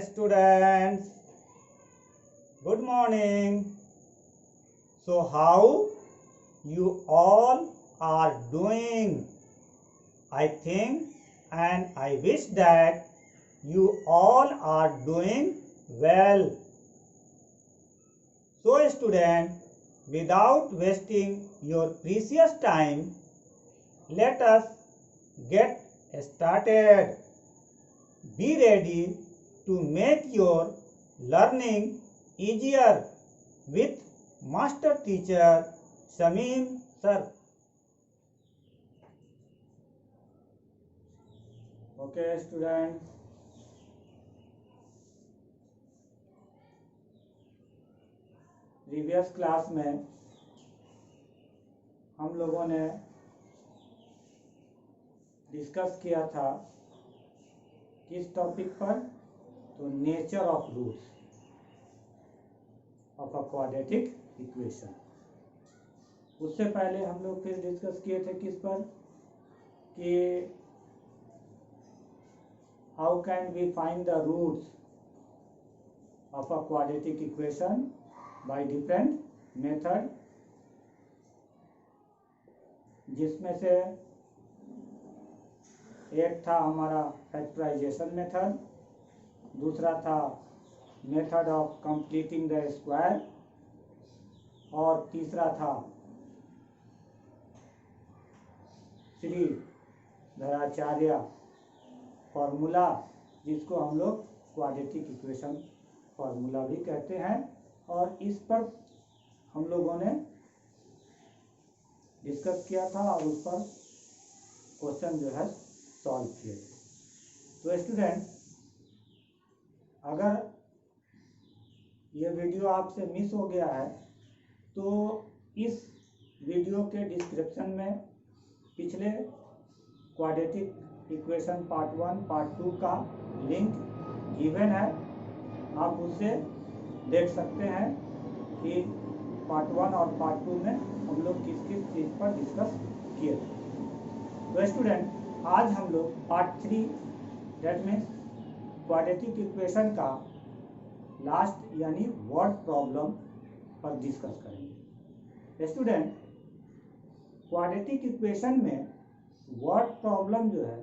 students, good morning. So how you all are doing? I think and I wish that you all are doing well. So student, without wasting your precious time, let us get started. Be ready to make your learning easier with Master Teacher Shamim Sir. Okay student, previous class में हम लोगों ने discuss किया था किस topic पर, तो nature of roots of a quadratic equation. उससे पहले हम लोग फिर डिस्कस किए थे किस पर, कि how can we find the roots of a quadratic equation by different method, जिसमें से एक था हमारा फैक्टराइजेशन मेथड, दूसरा था method of completing the square, और तीसरा था श्री धराचार्य फॉर्मूला, जिसको हम लोग क्वाड्रेटिक इक्वेशन फॉर्मूला भी कहते हैं। और इस पर हम लोगों ने डिस्कस किया था और उस पर क्वेश्चन जो है सॉल्व किए थे। तो स्टूडेंट, अगर ये वीडियो आपसे मिस हो गया है तो इस वीडियो के डिस्क्रिप्शन में पिछले क्वाड्रेटिक इक्वेशन पार्ट 1 पार्ट 2 का लिंक गिवन है, आप उससे देख सकते हैं कि पार्ट 1 और पार्ट 2 में हम लोग किस किस चीज़ पर डिस्कस किए थे। तो स्टूडेंट, आज हम लोग part 3 that means quadratic equation का लास्ट यानी वर्ड प्रॉब्लम पर डिस्कस करेंगे। स्टूडेंट, क्वाड्रेटिक इक्वेशन में वर्ड प्रॉब्लम जो है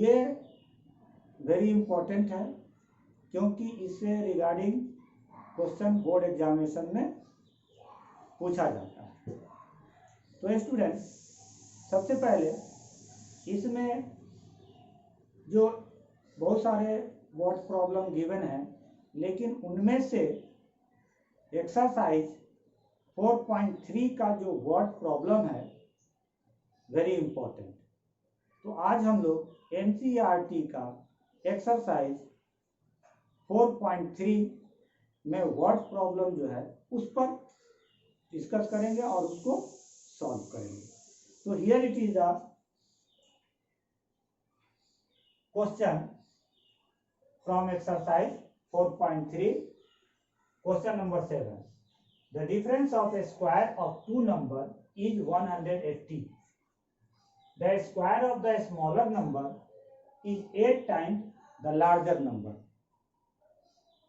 ये वेरी इंपॉर्टेंट है, क्योंकि इससे रिगार्डिंग क्वेश्चन बोर्ड एग्जामिनेशन में पूछा जाता है। तो स्टूडेंट, सबसे पहले इसमें जो बहुत सारे वर्ड प्रॉब्लम गिवन है, लेकिन उनमें से एक्सरसाइज 4.3 का जो वर्ड प्रॉब्लम है वेरी इंपॉर्टेंट। तो आज हम लोग एनसीईआरटी का एक्सरसाइज 4.3 में वर्ड प्रॉब्लम जो है उस पर डिस्कस करेंगे और उसको सॉल्व करेंगे। तो here it is the question from exercise 4.3, question number 7। The difference of a square of two number is 180. The square of the smaller number is 8 times the larger number.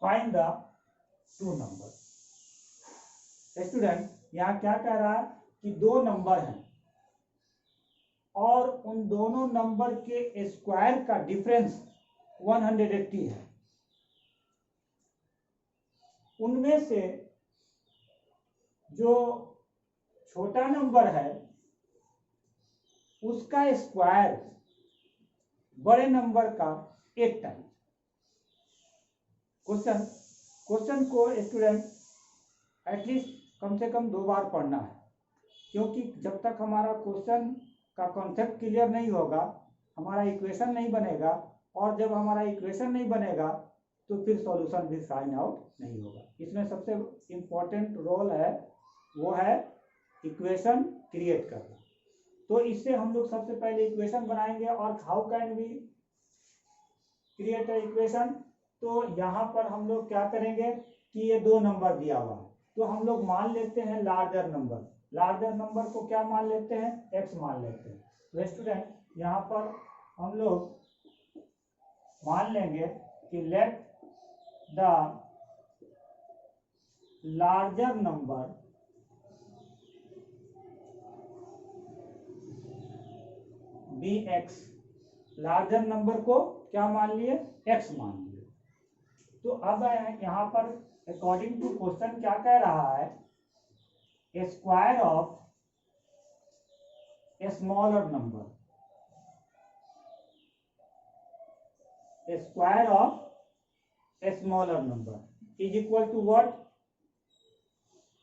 Find the two numbers. Student, यहाँ क्या कह रहा है कि दो number हैं और उन दोनों नंबर के स्क्वायर का डिफरेंस 180 है। उनमें से जो छोटा नंबर है उसका स्क्वायर बड़े नंबर का 8 टाइम्स। क्वेश्चन को स्टूडेंट एटलीस्ट कम से कम 2 बार पढ़ना है, क्योंकि जब तक हमारा क्वेश्चन का कॉन्सेप्ट क्लियर नहीं होगा हमारा इक्वेशन नहीं बनेगा, और जब हमारा इक्वेशन नहीं बनेगा तो फिर सॉल्यूशन भी फाइंड आउट नहीं होगा। इसमें सबसे इम्पोर्टेंट रोल है वो है इक्वेशन क्रिएट करना। तो इससे हम लोग सबसे पहले इक्वेशन बनाएंगे। और how can we create a equation, तो यहाँ पर हम लोग क्या करेंगे कि ये 2 नंबर दिया हुआ है, तो हम लोग मान लेते हैं लार्जर नंबर को क्या मान लेते हैं, x मान लेते हैं। तो स्टूडेंट, यहाँ पर हम लोग मान लेंगे कि let the larger number be x, larger number को क्या मान लिए, एक्स मान लिए। तो अब यहाँ पर अकॉर्डिंग टू क्वेश्चन क्या कह रहा है, a square of a smaller number, a square of a smaller number is equal to what,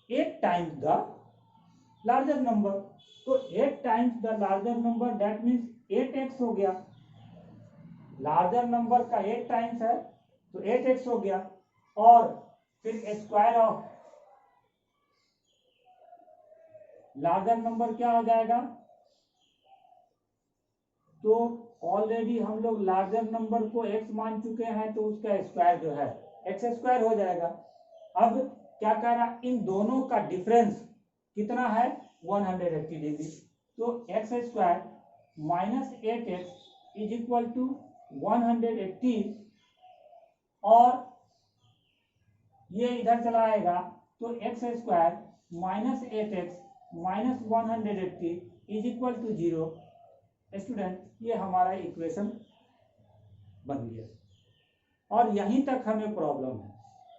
8 times the larger number. तो 8 times the larger number that means 8x हो गया, लार्जर नंबर का 8 times है तो 8x हो गया। और फिर स्क्वायर ऑफ लार्जर नंबर क्या हो जाएगा, तो ऑलरेडी हम लोग लार्जर नंबर को x मान चुके हैं तो उसका स्क्वायर जो है एक्स स्क्वायर हो जाएगा। अब क्या कह रहा, इन दोनों का डिफरेंस कितना है 180 डिग्री, तो x square minus 8x is equal to 180, और ये इधर चला आएगा तो x square minus 8x minus 180 is equal to 0। Student ये हमारा इक्वेशन बन गया, और यहीं तक हमें प्रॉब्लम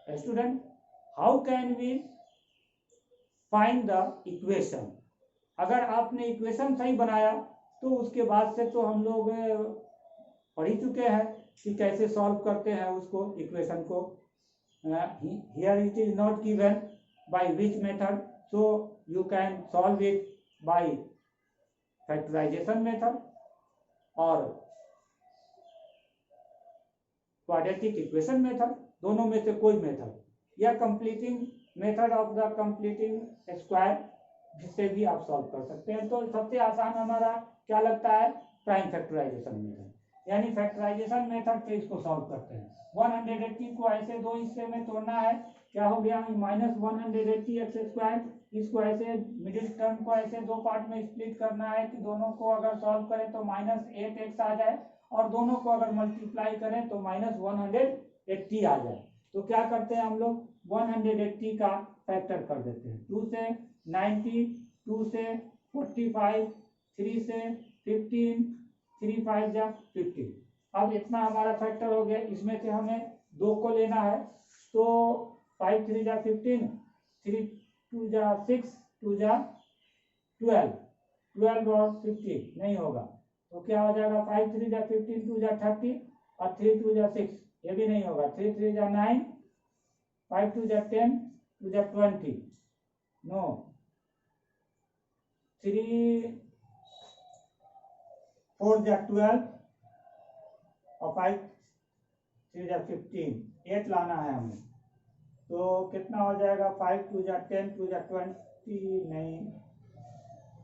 है। Student how can we find the equation, अगर आपने इक्वेशन सही बनाया तो उसके बाद से तो हम लोग पढ़ ही चुके हैं कि कैसे सॉल्व करते हैं उसको, इक्वेशन को। Here it is not given by which method, so you can solve it by factorisation method और क्वाड्रेटिक इक्वेशन मेथड, दोनों में से कोई मेथड, या completing method of the completing square, जिससे भी आप सॉल्व कर सकते हैं। तो सबसे आसान हमारा क्या लगता है, प्राइम फैक्टराइजेशन मेथड, यानी फैक्टराइजेशन मेथड से इसको सॉल्व करते हैं। 180 को ऐसे दो हिस्से में तोड़ना है, क्या हो गया माइनस 180 एक्स स्क्वायर, इसको ऐसे मिडिल टर्म को ऐसे दो पार्ट में स्प्लिट करना है कि दोनों को अगर सॉल्व करें तो माइनस 8x आ जाए, और दोनों को अगर मल्टीप्लाई करें तो माइनस 180 आ जाए। तो क्या करते हैं हम लोग, 180 का फैक्टर कर देते हैं, 2 से 90, 2 से 45, 3 से 15, 3 5 जा 15। अब इतना हमारा फैक्टर हो गया, इसमें से हमें 2 को लेना है, तो 5 3 जा 15, 3 2 जा 6, 2 जा 12, 12 और 15 नहीं होगा, तो क्या हो जाएगा 5 3 जा 15, 2 जा 30 और 3 2 जा 6, ये भी नहीं होगा, 3 3 जा 9, 5 2 जा 10, 2 जा 20, नो, 3 4 जा 12 और 5 3 जा 15, 8 लाना है हमें, तो कितना हो जाएगा, 5 2 जा 10, 2 जा 20 नहीं,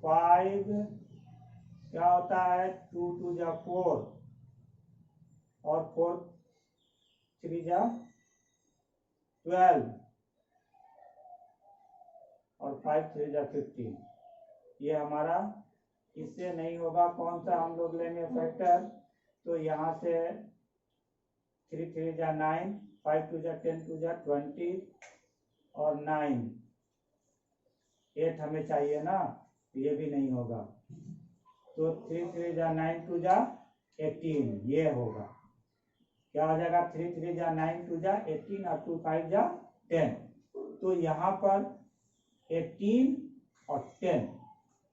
5 क्या होता है 2 2 जा 4 और 4 3 जा 12 और 5 3 जा 15, ये हमारा इससे नहीं होगा। कौन सा हम लोग लेंगे फैक्टर, तो यहाँ से 3 3 जा 9, 5 2 जा 10, 2 जा 20 और 9, 8 हमें चाहिए ना, ये भी नहीं होगा, तो 3 3 जा 9, 2 जा 18, ये होगा, क्या हो जाएगा 3 3 जा 9, 2 जा 18 और 2 5 जा 10। तो यहाँ पर 18 और 10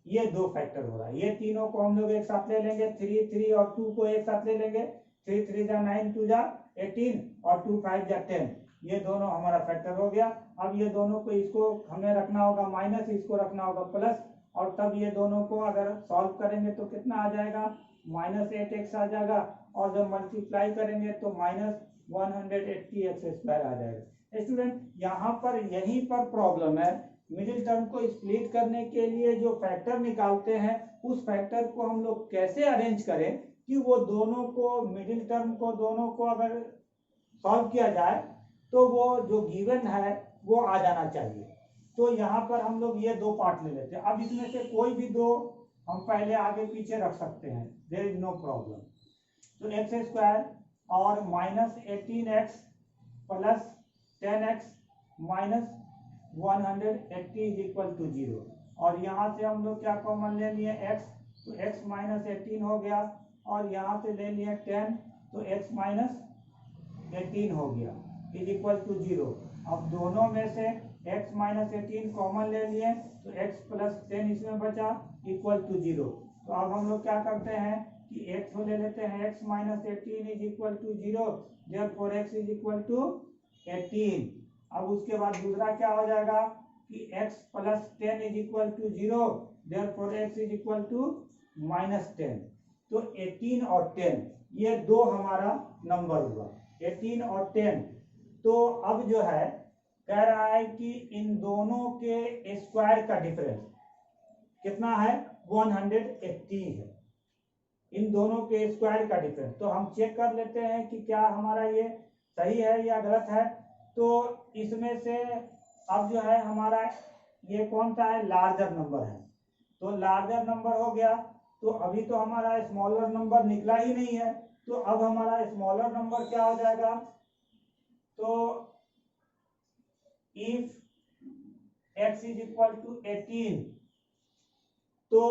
ये दो फैक्टर हो रहा है, ये तीनों को हम लोग एक साथ ले लेंगे, 3 3 और 2 को एक साथ ले लेंगे, 3 3 जा 9, 2 जा 18 और 2 5 जा 10, ये दोनों हमारा फैक्टर हो गया। अब ये दोनों को, इसको हमें रखना होगा माइनस, इसको रखना होगा प्लस, और तब ये दोनों को अगर सॉल्व करेंगे तो कितना आ जाएगा, माइनस 8x आ जाएगा, और जब मल्टीप्लाई करेंगे तो माइनस 180 एक्स स्क्वायर आ जाएगा। स्टूडेंट यहाँ पर यहीं पर प्रॉब्लम है, मिडिल टर्म को स्प्लिट करने के लिए जो फैक्टर निकालते हैं उस फैक्टर को हम लोग कैसे अरेंज करें कि वो दोनों को, मिडिल टर्म को दोनों को अगर सॉल्व किया जाए तो वो जो गिवन है वो आ जाना चाहिए। तो यहाँ पर हम लोग ये दो पार्ट ले लेते हैं। अब इसमें से कोई भी दो हम पहले आगे पीछे रख सकते हैं, देयर इज नो प्रॉब्लम। तो एक्स स्क्वायर और minus 18x plus 10x minus 180 is equal to 0। और यहाँ से हम लोग क्या कॉमन ले लिए x, तो x माइनस 18 हो गया, और यहाँ से ले लिए 10 तो x माइनस 18 हो गया इज इक्वल टू 0। अब दोनों में से x माइनस 18 कॉमन ले लिए तो x प्लस 10 इसमें बचा इक्वल टू 0। तो अब हम लोग क्या करते हैं कि x को ले लेते हैं, x minus 18 is equal to 0, therefore x is equal to 18। अब उसके बाद दूसरा क्या हो जाएगा कि x plus 10 is equal to 0, therefore x is equal to minus 10। तो 18 और 10 ये दो हमारा नंबर हुआ, 18 और 10। तो अब जो है कह रहा है कि इन दोनों के स्क्वायर का डिफरेंस कितना है, 180 है, इन दोनों के स्क्वायर का डिफरेंस। तो हम चेक कर लेते हैं कि क्या हमारा ये सही है या गलत है। तो इसमें से अब जो है हमारा ये कौन सा है, लार्जर नंबर है, तो लार्जर नंबर हो गया। तो अभी तो हमारा स्मॉलर नंबर निकला ही नहीं है, तो अब हमारा स्मॉलर नंबर क्या हो जाएगा, तो if x is equal to 18 तो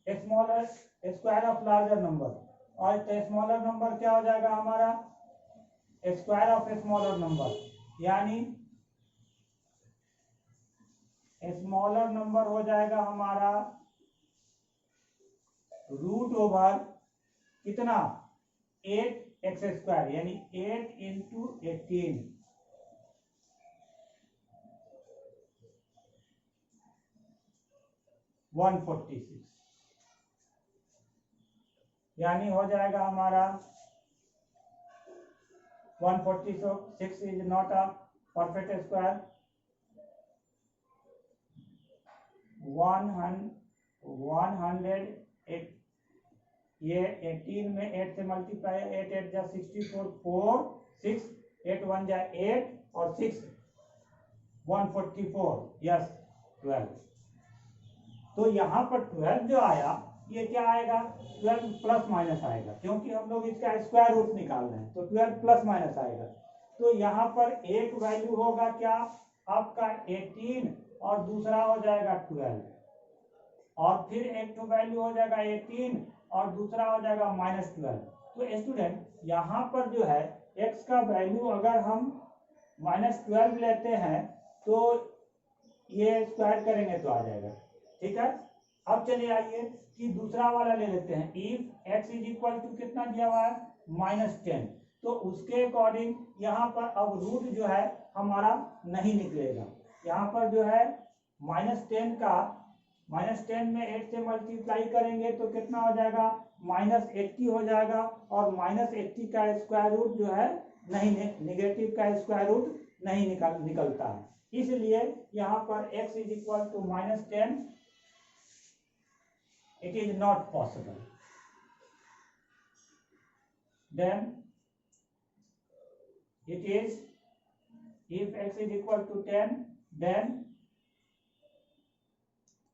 smaller square of larger number, और स्मॉलर नंबर क्या हो जाएगा हमारा, स्क्वायर ऑफ स्मॉलर नंबर, यानी स्मॉलर नंबर हो जाएगा हमारा रूट ओवर कितना 8x स्क्वायर, यानी 8 इंटू 18, वन 146, यानी हो जाएगा हमारा 146 is not a perfect square, 100 ये 18 में 8 से मल्टीप्लाई, 8 8 जा 64, 4 6 8 1 जा 8 और 6 144, यस 12। तो यहाँ पर 12 जो आया ये क्या आएगा, 12 प्लस माइनस आएगा, क्योंकि हम लोग इसका स्क्वायर रूट निकाल रहे हैं, तो 12 प्लस माइनस आएगा। तो यहाँ पर एक वैल्यू होगा क्या आपका 18 और दूसरा हो जाएगा 12, और फिर एक तो वैल्यू हो जाएगा 18 और दूसरा हो जाएगा -12। तो स्टूडेंट यहाँ पर जो है x का वैल्यू अगर हम -12 लेते हैं तो ये स्क्वायर करेंगे तो आ जाएगा, ठीक है। अब चलिए आइए कि दूसरा वाला ले लेते हैं, if x is equal to कितना दिया हुआ है -10, तो उसके अकॉर्डिंग यहाँ पर अब रूट जो है हमारा नहीं निकलेगा। यहाँ पर जो है -10 का -10 में 8 से मल्टीप्लाई करेंगे तो कितना हो जाएगा, -80 हो जाएगा, और -80 का स्क्वायर रूट जो है नहीं, नेगेटिव का स्क्वायर रूट नहीं निकलता है, इसलिए यहाँ पर x is equal to -10, it is not possible। then it is, if x is equal to 10 then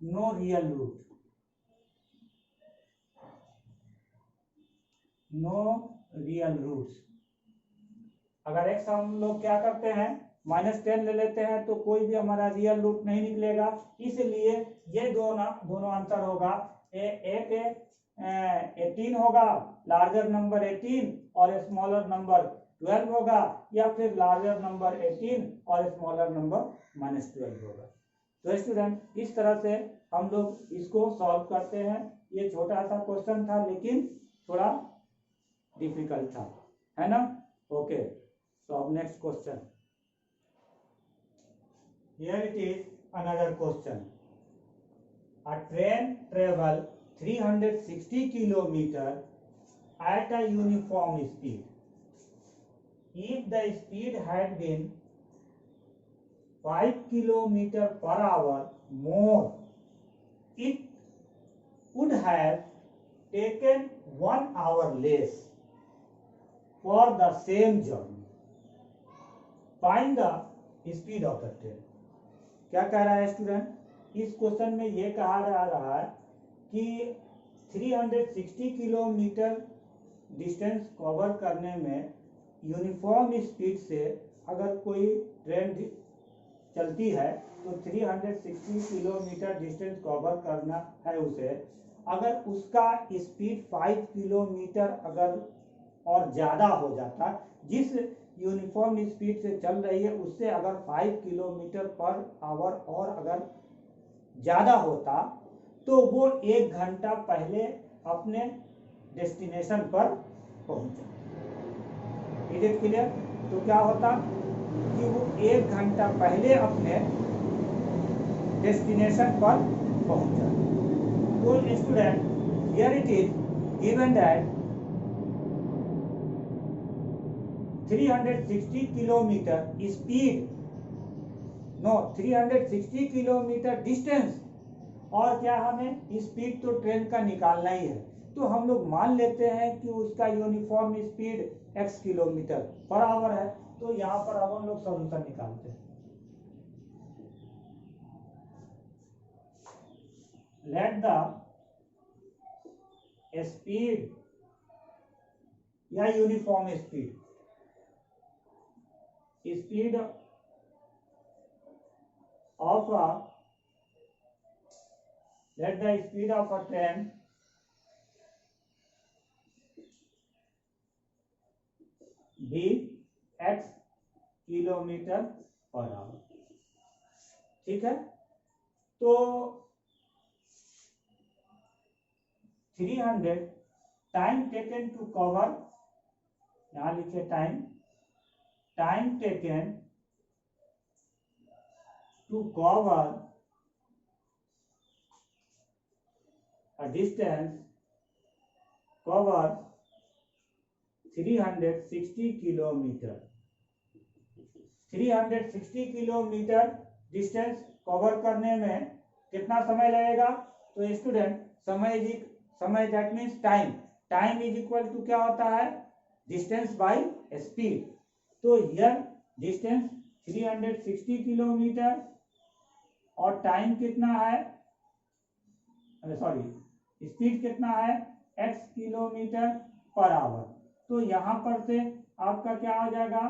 no real root, no real roots। अगर x हम लोग क्या करते हैं -10 ले लेते हैं तो कोई भी हमारा रियल रूट नहीं निकलेगा, इसलिए ये दोनों आंसर होगा। एक 18 होगा, लार्जर नंबर 18 और स्मॉलर नंबर 12 होगा, या फिर लार्जर नंबर 18 और स्मॉलर नंबर -12 होगा। तो स्टूडेंट इस तरह से हम लोग इसको सॉल्व करते हैं। ये छोटा सा क्वेश्चन था लेकिन थोड़ा डिफिकल्ट था, है ना। Okay, so next question, here it is another question। A train travel 360 kilometer at a uniform speed। If the speed had been 5 kilometer per hour more, it would have taken 1 hour less for the same journey। Find the speed of the train। क्या कह रहा है student, इस question में ये कहा जा रहा है कि 360 किलोमीटर डिस्टेंस कवर करने में यूनिफॉर्म स्पीड से अगर कोई ट्रेन चलती है तो 360 किलोमीटर डिस्टेंस कवर करना है उसे, अगर उसका स्पीड 5 किलोमीटर अगर और ज़्यादा हो जाता, जिस यूनिफॉर्म स्पीड से चल रही है उससे अगर 5 किलोमीटर पर आवर और अगर ज़्यादा होता तो वो 1 घंटा पहले अपने डेस्टिनेशन पर पहुंचा। Is it clear? तो क्या होता कि वो 1 घंटा पहले अपने डेस्टिनेशन पर पहुंचा। तो student, here it is given that 360 kilometre speed, no 360 kilometre distance, और क्या हमें स्पीड तो ट्रेन का निकालना ही है, तो हम लोग मान लेते हैं कि उसका uniform speed x kilometre per hour है। तो यहाँ पर अब हम लोग सॉल्यूशन निकालते हैं। लेट द स्पीड या uniform speed of a let the speed of a train be x kilometre per hour. ठीक है, तो 300 टाइम टेकन टू कवर, यहां लिखे time taken to cover a distance cover 360 kilometre. 360 kilometre distance cover करने में कितना समय लगेगा? तो स्टूडेंट, समय that means time is equal to क्या होता है? Distance by speed. तो यह डिस्टेंस 360 किलोमीटर और टाइम कितना है, सॉरी स्पीड कितना है? x kilometre per hour. तो यहाँ पर से आपका क्या हो जाएगा?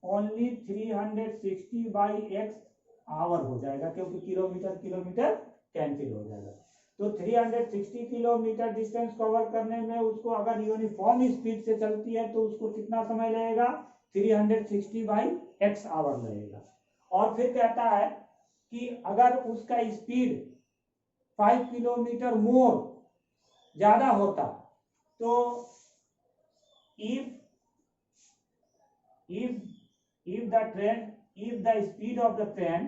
ओनली 360 बाई x आवर हो जाएगा, क्योंकि किलोमीटर कैंसिल हो जाएगा। तो 360 किलोमीटर डिस्टेंस कवर करने में उसको अगर यूनिफॉर्म स्पीड से चलती है तो उसको कितना समय लगेगा? 360 बाई x आवर लगेगा। और फिर कहता है कि अगर उसका स्पीड 5 किलोमीटर मोर ज्यादा होता तो if the speed of the train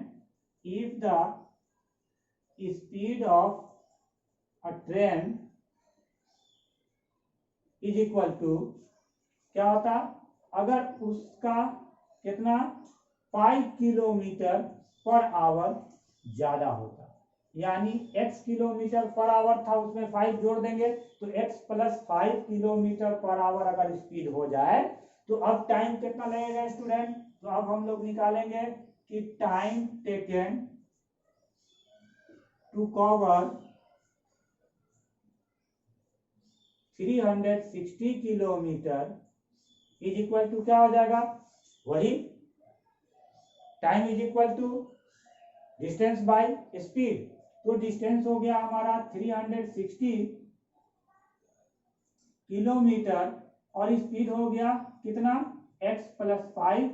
is equal to क्या होता? अगर उसका कितना 5 किलोमीटर पर आवर ज्यादा होता, यानी x किलोमीटर पर आवर था, उसमें 5 जोड़ देंगे तो x plus 5 kilometre per hour अगर स्पीड हो जाए तो अब टाइम कितना लगेगा स्टूडेंट? तो अब हम लोग निकालेंगे कि time taken to cover 360 kilometre is equal to क्या हो जाएगा? वही time is equal to distance by speed. तो डिस्टेंस हो गया हमारा 360 किलोमीटर और स्पीड हो गया कितना? x plus 5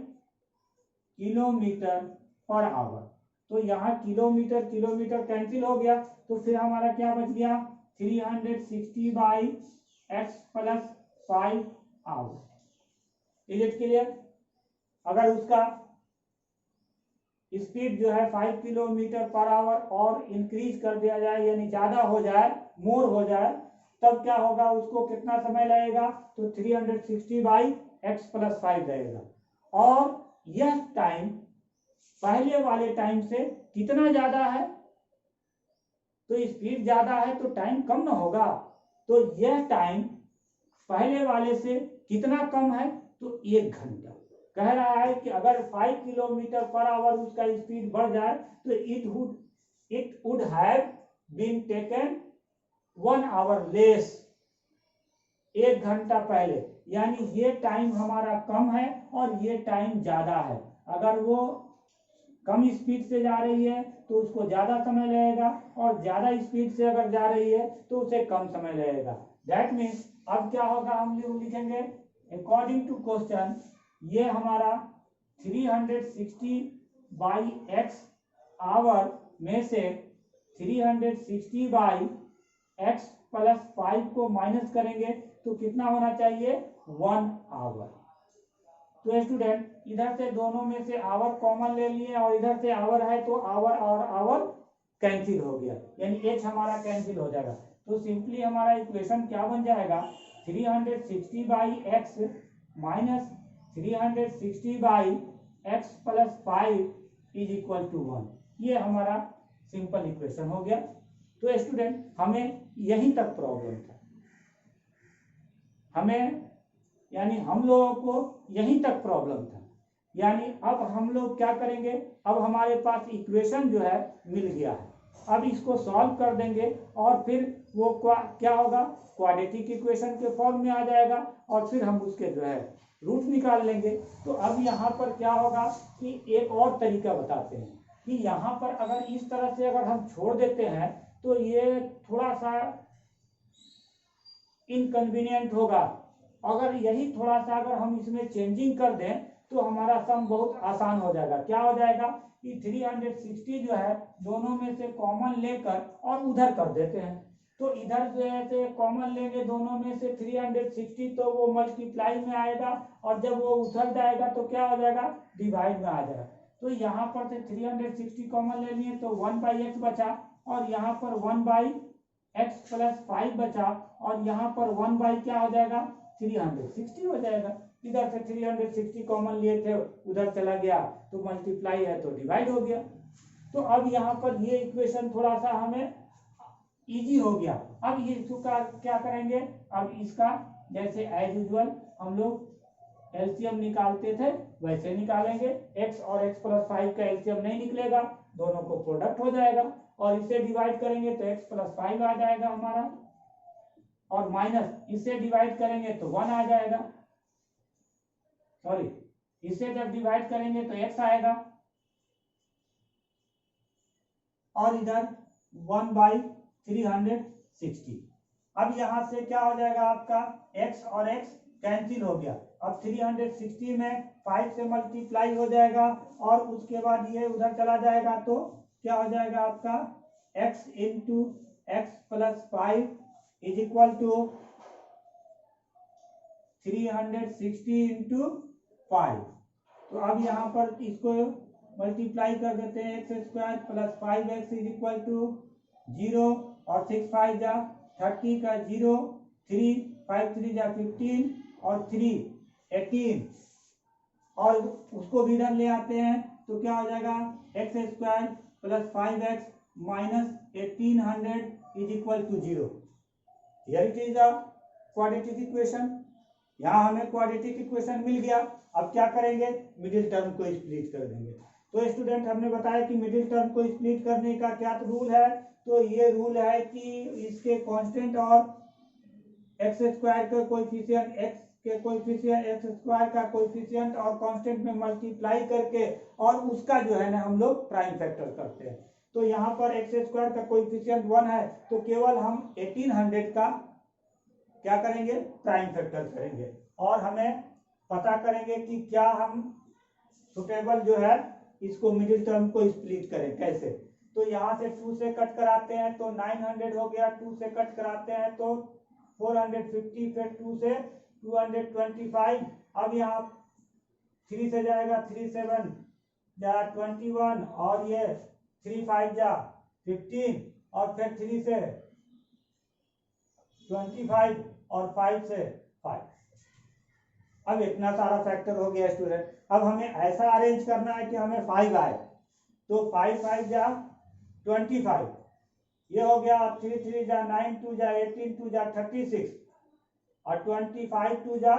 kilometre per hour. तो यहाँ किलोमीटर कैंसिल हो गया, तो फिर हमारा क्या बच गया? 360 by x plus 5 hour. Is it clear? अगर उसका स्पीड जो है 5 किलोमीटर पर आवर और इंक्रीज कर दिया जाए, यानी ज्यादा हो जाए, मोर हो जाए, तब क्या होगा? उसको कितना समय लगेगा? तो 360 बाई x प्लस 5 लगेगा। और यह टाइम पहले वाले टाइम से कितना ज्यादा है? तो स्पीड ज्यादा है तो टाइम कम ना होगा। तो यह टाइम पहले वाले से कितना कम है? तो 1 घंटा। कह रहा है कि अगर 5 किलोमीटर पर आवर उसका स्पीड बढ़ जाए तो it would have been taken 1 hour less 1 घंटा पहले, यानी ये टाइम हमारा कम है और ये टाइम ज्यादा है। अगर वो कम स्पीड से जा रही है तो उसको ज्यादा समय लगेगा, और ज्यादा स्पीड से अगर जा रही है तो उसे कम समय लगेगा। दैट मीन्स अब क्या होगा, हम लोग लिखेंगे अकॉर्डिंग टू क्वेश्चन, ये हमारा 360 बाई एक्स आवर में से 360 बाई एक्स प्लस 5 को माइनस करेंगे तो कितना होना चाहिए, 1 आवर। तो स्टूडेंट इधर से दोनों में से आवर कॉमन ले लिए और इधर से आवर है तो आवर और आवर कैंसिल हो गया, यानी एच हमारा कैंसिल हो जाएगा। तो सिंपली हमारा इक्वेशन क्या बन जाएगा, 360 by x minus 360 by x plus 5 is equal to 1। ये हमारा सिंपल इक्वेशन हो गया। तो स्टूडेंट हमें यहीं तक प्रॉब्लम था, हमें यानी हम लोगों को यहीं तक प्रॉब्लम था। यानी अब हम लोग क्या करेंगे, अब हमारे पास इक्वेशन जो है मिल गया है, अब इसको सॉल्व कर देंगे और फिर वो क्या होगा, क्वाड्रेटिक इक्वेशन के फॉर्म में आ जाएगा और फिर हम उसके जो है रूट निकाल लेंगे। तो अब यहाँ पर क्या होगा कि एक और तरीका बताते हैं कि यहाँ पर अगर इस तरह से अगर हम छोड़ देते हैं तो ये थोड़ा सा इनकन्वीनियंट होगा। अगर यही थोड़ा सा अगर हम इसमें चेंजिंग कर दें तो हमारा सम बहुत आसान हो जाएगा। क्या हो जाएगा कि 360 जो है दोनों में से कॉमन लेकर और उधर कर देते हैं, तो इधर जो है कॉमन लेंगे दोनों में से 360 तो वो मल्टीप्लाई में आएगा, और जब वो उधर जाएगा तो क्या हो जाएगा, डिवाइड में आ जाएगा। तो यहाँ पर से 360 कॉमन ले लिए तो 1/x बचा, और यहाँ पर 1/x प्लस 5 बचा, और यहाँ पर 1 क्या हो जाएगा, 360 हो जाएगा। इधर से 360 कॉमन लिए थे, उधर चला गया तो मल्टीप्लाई है तो डिवाइड हो गया। तो अब यहाँ पर ये इक्वेशन थोड़ा सा हमें इजी हो गया। अब इसका क्या करेंगे, अब इसका जैसे एज यूजुअल हम लोग एलसीएम निकालते थे वैसे निकालेंगे। x और x प्लस 5 का एलसीएम नहीं निकलेगा, दोनों को प्रोडक्ट हो जाएगा, और इसे डिवाइड करेंगे तो x प्लस 5 आ जाएगा हमारा, और माइनस इसे डिवाइड करेंगे तो 1 आ जाएगा, सॉरी इसे जब डिवाइड करेंगे तो x आएगा, और इधर 1/360। अब यहां से क्या हो जाएगा, आपका x और x कैंसिल हो गया। अब 360 में 5 से मल्टीप्लाई हो जाएगा, और उसके बाद ये उधर चला जाएगा तो क्या हो जाएगा आपका x into x plus 5 is equal to 360 into 5। तो अब यहाँ पर इसको मल्टीप्लाई कर देते हैं, x square plus 5x is equal to 0, और 6 5 जा 30 का 0, 3 5 3 जा 15, और 3 18, और उसको भी इधर ले आते हैं तो क्या हो जाएगा, x square plus 5x minus 1800 is equal to 0। Here it is a quadratic equation. यहाँ हमें क्वाड्रेटिक इक्वेशन मिल गया। अब क्या करेंगे, मिडिल टर्म को स्प्लिट कर देंगे। तो स्टूडेंट हमने बताया कि मिडिल टर्म को स्प्लिट करने का क्या रूल है, तो ये रूल है कि इसके कांस्टेंट और एक्स स्क्वायर के कोएफिशिएंट, एक्स के कोएफिशिएंट, एक्स स्क्वायर का कोएफिशिएंट और कांस्टेंट में मल्टीप्लाई करके और उसका जो है ना हम लोग प्राइम फैक्टर करते हैं। तो यहाँ पर एक्स स्क्वायर का कोएफिशिएंट 1 है तो केवल हम 1800 का क्या करेंगे, प्राइम फैक्टर करेंगे, और हमें पता करेंगे कि क्या हम सुटेबल जो है इसको मिडिल टर्म को स्प्लिट करें कैसे। तो यहाँ से 2 से कट कराते हैं तो 900 हो गया, 2 से कट कराते हैं तो 450, फिर 2 से 225। अब यहाँ 3 से जाएगा 3 7 जा 21, और ये 3 5 जा 15, और फिर 3 से 25 और 5 से 5। अब इतना सारा फैक्टर हो गया स्टूडेंट। अब हमें ऐसा अरेंज करना है कि हमें 5 आए, तो 5 5 जा 25, ये हो गया, 3 3 जा 9 2 जा 18 2 जा 36, और 25 2 जा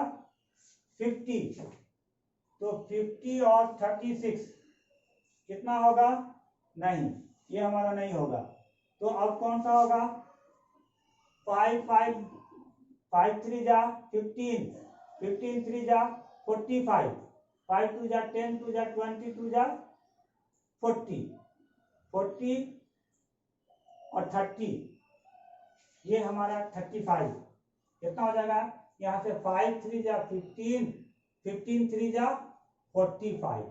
50, तो 50 और 36 कितना होगा, नहीं ये हमारा नहीं होगा। तो अब कौन सा होगा, 5 5 5 3 जा 15, 15 3 जा 45, 5 2 जा 10, 2 जा 20, 2 जा 40, 40 और 30, ये हमारा 35, कितना हो जाएगा? यहाँ से 5 3 जा 15, 15 3 जा 45,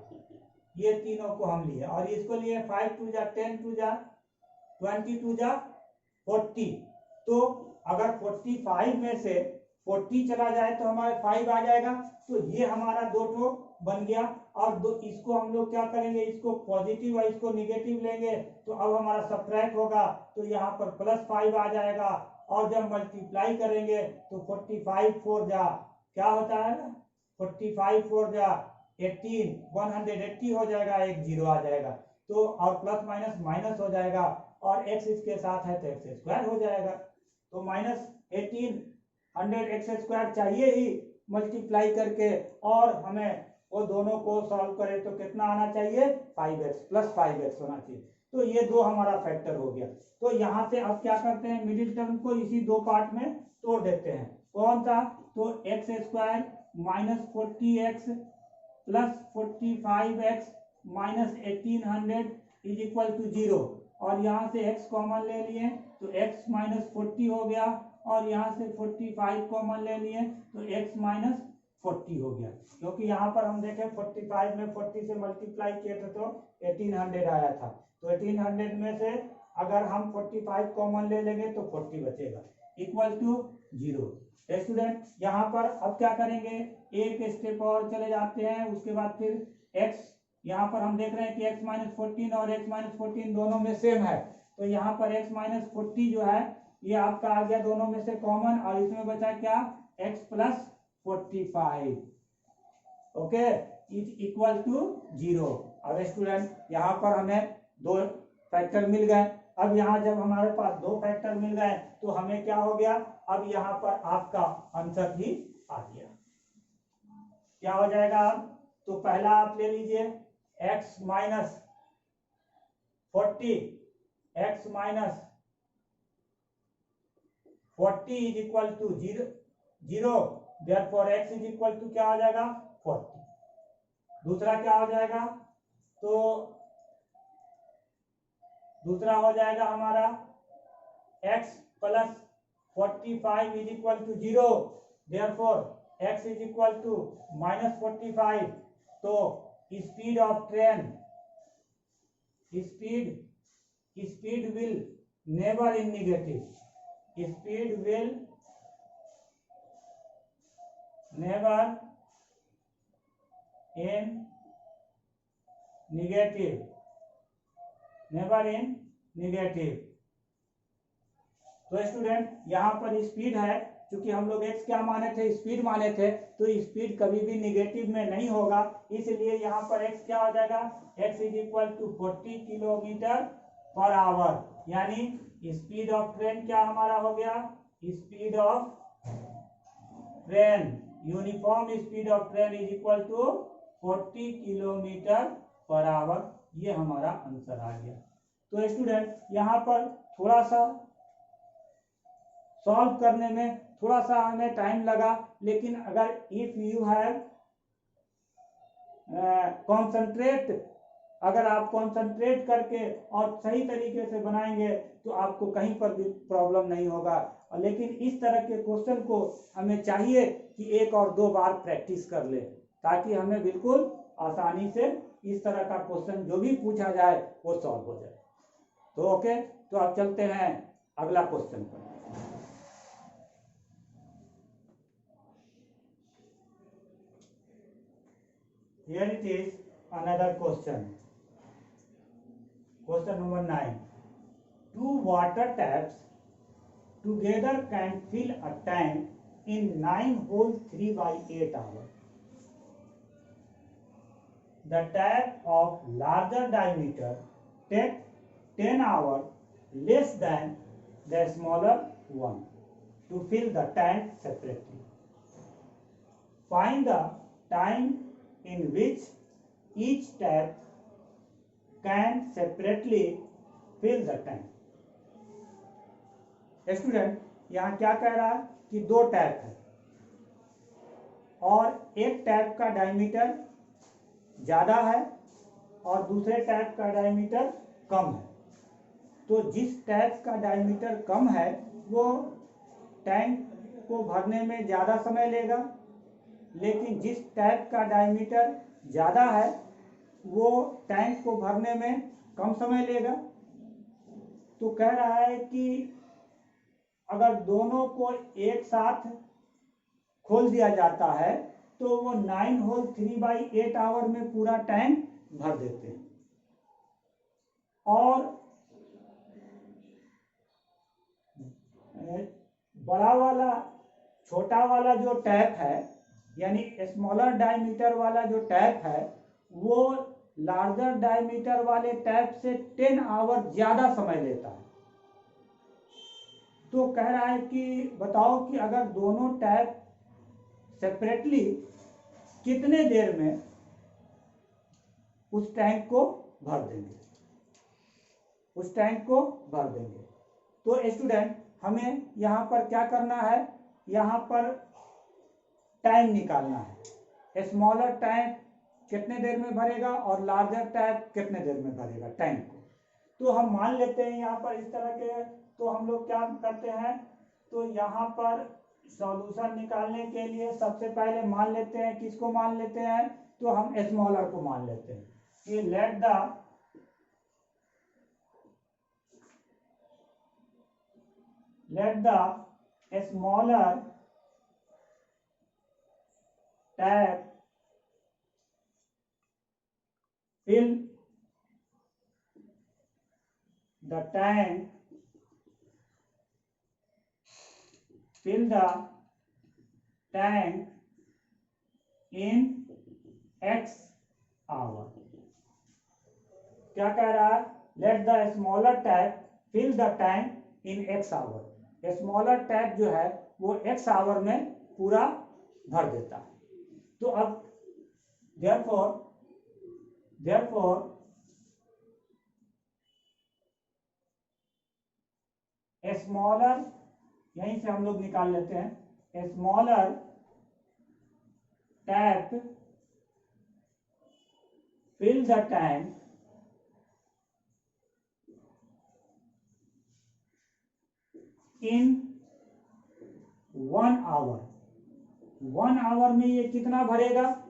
ये तीनों को हम लिए, और इसको लिए 5 2 जा 10, 2 जा 20, 2 जा 40। तो अगर 45 में से 40 चला जाए तो हमारे 5 आ जाएगा, तो ये हमारा दो ठो बन गया। और दो इसको हम लोग क्या करेंगे, इसको पॉजिटिव और इसको निगेटिव लेंगे, तो अब हमारा सब्ट्रैक्ट होगा, तो यहाँ पर +5 आ जाएगा। और जब मल्टीप्लाई करेंगे तो 45 4 जा क्या होता है ना, 45 4 जा 18, 180 हो जाएगा, एक जीरो आ जाएगा, तो और प्लस माइनस माइनस हो जाएगा, और x इसके साथ है तो एक्स स्क्वायर हो जाएगा। तो -18 100 एक्स स्क्वायर चाहिए ही मल्टीप्लाई करके, और हमें वो दोनों को सॉल्व करें तो कितना आना चाहिए, 5x + 5x होना चाहिए। तो ये दो हमारा फैक्टर हो गया। तो यहाँ से अब क्या करते हैं, मिडिल टर्म को इसी दो पार्ट में तोड़ देते हैं। कौन सा? तो x² -40x + 45x - 1800 = 0, और यहाँ से x कॉमन ले लिए तो x - 40 हो गया, और यहाँ से 45 कॉमन ले लिए तो x - 40 हो गया, क्योंकि यहाँ पर हम देखें 45 में 40 से मल्टीप्लाई किए थे तो 1800 आया था। तो 1800 में से अगर हम 45 कॉमन ले लेंगे तो 40 बचेगा, = 0। स्टूडेंट यहाँ पर अब क्या करेंगे, एक स्टेप और चले जाते हैं, उसके बाद फिर x, यहाँ पर हम देख रहे हैं कि x - 14 और x - 14 दोनों में सेम है, तो यहाँ पर x - 40 जो है ये आपका आ गया दोनों में से कॉमन, और इसमें बचा क्या, x + 45, ओके, = 0। अब स्टूडेंट यहाँ पर हमें दो फैक्टर मिल गए। अब यहाँ जब हमारे पास दो फैक्टर मिल गए तो हमें क्या हो गया, अब यहाँ पर आपका आंसर भी आ गया। क्या हो जाएगा अब? तो पहला आप ले लीजिए x - 40, x - 40 = 0, therefore x = क्या हो जाएगा, 40। दूसरा क्या हो जाएगा, तो दूसरा हो जाएगा हमारा x + 45 = 0, therefore x = -45। तो speed of train, speed will never in negative, speed will never in negative, never in negative. तो स्टूडेंट यहाँ पर स्पीड है, क्योंकि हम लोग x क्या माने थे, स्पीड माने थे, तो स्पीड कभी भी नेगेटिव में नहीं होगा, इसलिए यहाँ पर x क्या हो जाएगा, x = 40 km/h, यानी स्पीड ऑफ ट्रेन क्या हमारा हो गया, speed of train, uniform speed of train = 40 km/h, ये हमारा आंसर आ गया। तो स्टूडेंट यहाँ पर थोड़ा सा सॉल्व करने में थोड़ा सा हमें टाइम लगा, लेकिन अगर इफ यू हैव कॉन्सेंट्रेट, अगर आप कॉन्सेंट्रेट करके और सही तरीके से बनाएंगे तो आपको कहीं पर भी प्रॉब्लम नहीं होगा। लेकिन इस तरह के क्वेश्चन को हमें चाहिए कि एक और दो बार प्रैक्टिस कर ले, ताकि हमें बिल्कुल आसानी से इस तरह का क्वेश्चन जो भी पूछा जाए वो सॉल्व हो जाए। तो ओके, तो अब चलते हैं अगला क्वेश्चन पर। Here it is, another question. Question number 9. Two water taps together can fill a tank in 9 holes 3/8 hours. The tap of larger diameter take 10 hours less than the smaller one to fill the tank separately. Find the time in which each tap can separately fill the tank. Student यहाँ क्या कह रहा है, कि दो tap है और एक टैप का डायमीटर ज़्यादा है और दूसरे टैप का डायमीटर कम है, तो जिस टैप का डायमीटर कम है वो टैंक को भरने में ज़्यादा समय लेगा, लेकिन जिस टैप का डायमीटर ज़्यादा है वो टैंक को भरने में कम समय लेगा। तो कह रहा है कि अगर दोनों को एक साथ खोल दिया जाता है तो वो 9 होल 3/8 आवर में पूरा टैंक भर देते हैं। और बड़ा वाला छोटा वाला जो टैप है यानी स्मॉलर डायमीटर वाला जो टैप है वो लार्जर डायमीटर वाले टैप से 10 आवर ज्यादा समय लेता है। तो कह रहा है कि बताओ कि अगर दोनों टैप सेपरेटली कितने देर में उस टैंक को भर देंगे, उस टैंक को भर देंगे। तो स्टूडेंट हमें यहाँ पर क्या करना है, यहाँ पर टाइम निकालना है। स्मॉलर टैंक कितने देर में भरेगा और लार्जर टैंक कितने देर में भरेगा टैंक को। तो हम मान लेते हैं यहाँ पर इस तरह के, तो हम लोग क्या करते हैं, तो यहाँ पर सॉल्यूशन निकालने के लिए सबसे पहले मान लेते हैं, किसको मान लेते हैं, तो हम स्मॉलर को मान लेते हैं कि let the smaller tap fill the tank in X hour। क्या कह रहा है, let the smaller tap fill the tank in X hour. Smaller tap जो है वो X आवर में पूरा भर देता है। तो अब therefore स्मॉलर, यहीं से हम लोग निकाल लेते हैं, smaller tap fill the tank in 1 hour. 1 hour में ये कितना भरेगा,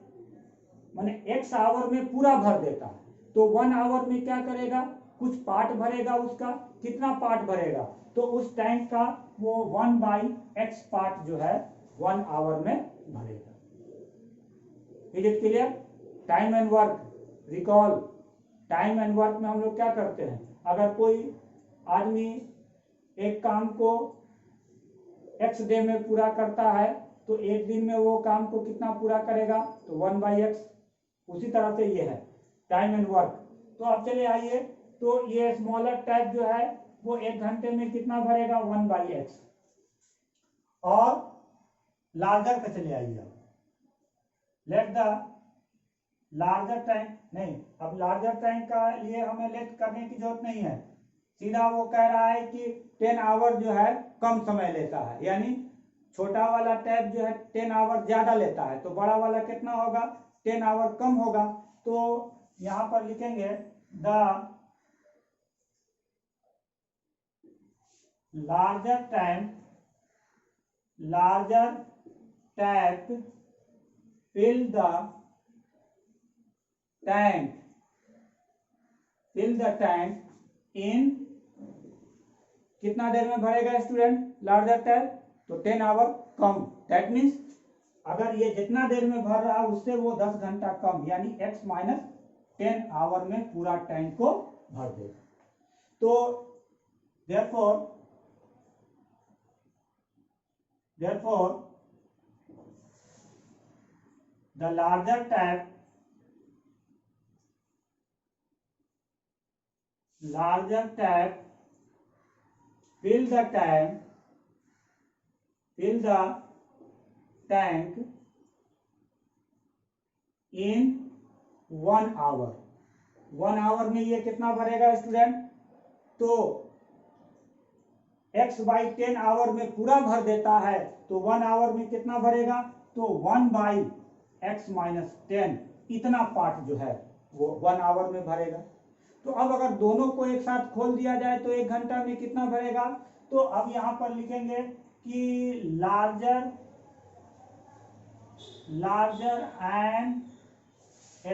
माने X आवर में पूरा भर देता है। तो 1 आवर में क्या करेगा, कुछ पार्ट भरेगा, उसका कितना पार्ट भरेगा, तो उस टैंक का वो 1/X पार्ट जो है 1 आवर में भरेगा। Is it clear. Time and work, recall, time and work में हम लोग क्या करते हैं, अगर कोई आदमी एक काम को X डे में पूरा करता है तो एक दिन में वो काम को कितना पूरा करेगा, तो 1/X। उसी तरह से ये है टाइम एंड वर्क। तो अब चले आइए, तो ये स्मॉलर टैप जो है वो 1 घंटे में कितना भरेगा, 1/X। और लार्जर पे चले आइए, लेट द लार्जर टैंक, नहीं अब लार्जर टैंक का लिए हमें लेट करने की जरूरत नहीं है, सीधा वो कह रहा है कि 10 आवर जो है कम समय लेता है, यानी छोटा वाला टैप जो है 10 आवर ज्यादा लेता है, तो बड़ा वाला कितना होगा, 10 आवर कम होगा। तो यहां पर लिखेंगे the larger tap fill the tank in कितना देर में भरेगा स्टूडेंट, लार्जर टैप, तो 10 आवर कम। दैट मीन्स अगर ये जितना देर में भर रहा है उससे वो 10 घंटा कम, यानी X माइनस 10 आवर में पूरा टैंक को भर देगा। तो therefore the larger tap fill the tank in 1 hour। 1 hour में ये कितना भरेगा स्टूडेंट, तो x बाई 10 आवर में पूरा भर देता है तो 1 आवर में कितना भरेगा, तो 1 बाई x माइनस 10 इतना पार्ट जो है वो 1 आवर में भरेगा। तो अब अगर दोनों को एक साथ खोल दिया जाए तो 1 घंटा में कितना भरेगा, तो अब यहां पर लिखेंगे कि larger and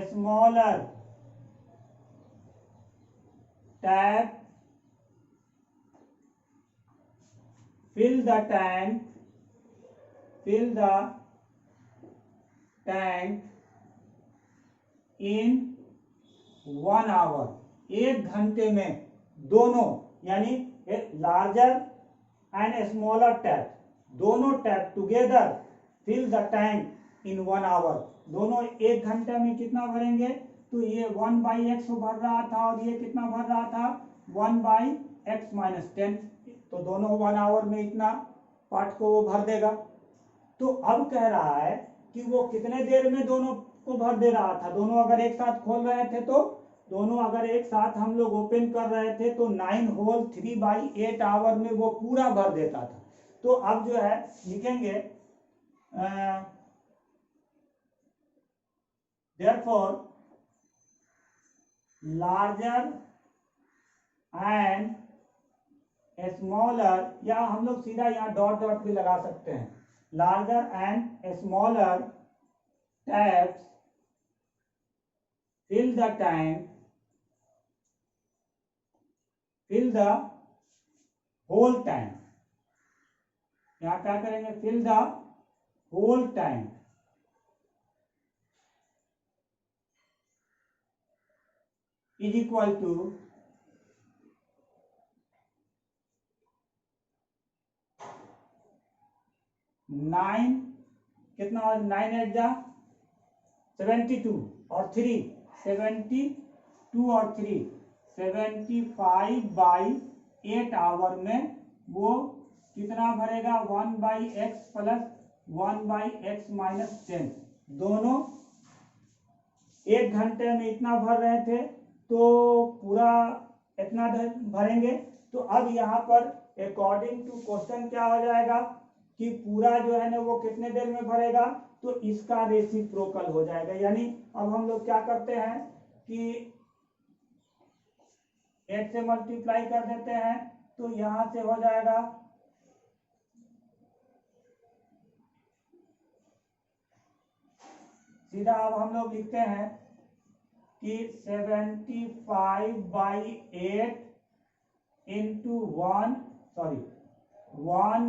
smaller tap fill the tank in 1 hour। 1 घंटे में दोनों यानी लार्जर एंड स्मॉलर टैप, दोनों tap together fill the tank in 1 hour. दोनों 1 घंटे में कितना भरेंगे, तो ये 1 बाई एक्स भर रहा था और ये कितना भर रहा था 1 बाई एक्स माइनस 10। तो दोनों 1 आवर में इतना पार्ट को वो भर देगा। तो अब कह रहा है कि वो कितने देर में दोनों को भर दे रहा था। दोनों अगर एक साथ खोल रहे थे तो दोनों अगर एक साथ हम लोग ओपन कर रहे थे तो 9 होल 3 बाई 8 आवर में वो पूरा भर देता था। तो अब जो है लिखेंगे therefore larger and स्मॉलर, या हम लोग सीधा यहाँ डॉट डॉट भी लगा सकते हैं, larger and smaller taps fill the tank, fill the whole tank। यहाँ क्या करेंगे, fill the whole tank is equal to 9, कितना 9 8 जा 72 और 3 72 और 3 75 बाई 8 आवर में वो कितना भरेगा 1 by x plus 1 by x minus 10। दोनों 1 घंटे में इतना भर रहे थे तो पूरा इतना भरेंगे। तो अब यहाँ पर अकॉर्डिंग टू क्वेश्चन क्या हो जाएगा कि पूरा जो है ना वो कितने देर में भरेगा, तो इसका रेसिप्रोकल हो जाएगा। यानी अब हम लोग क्या करते हैं कि 8 से मल्टीप्लाई कर देते हैं तो यहां से हो जाएगा सीधा। अब हम लोग लिखते हैं कि 75 by 8 into 1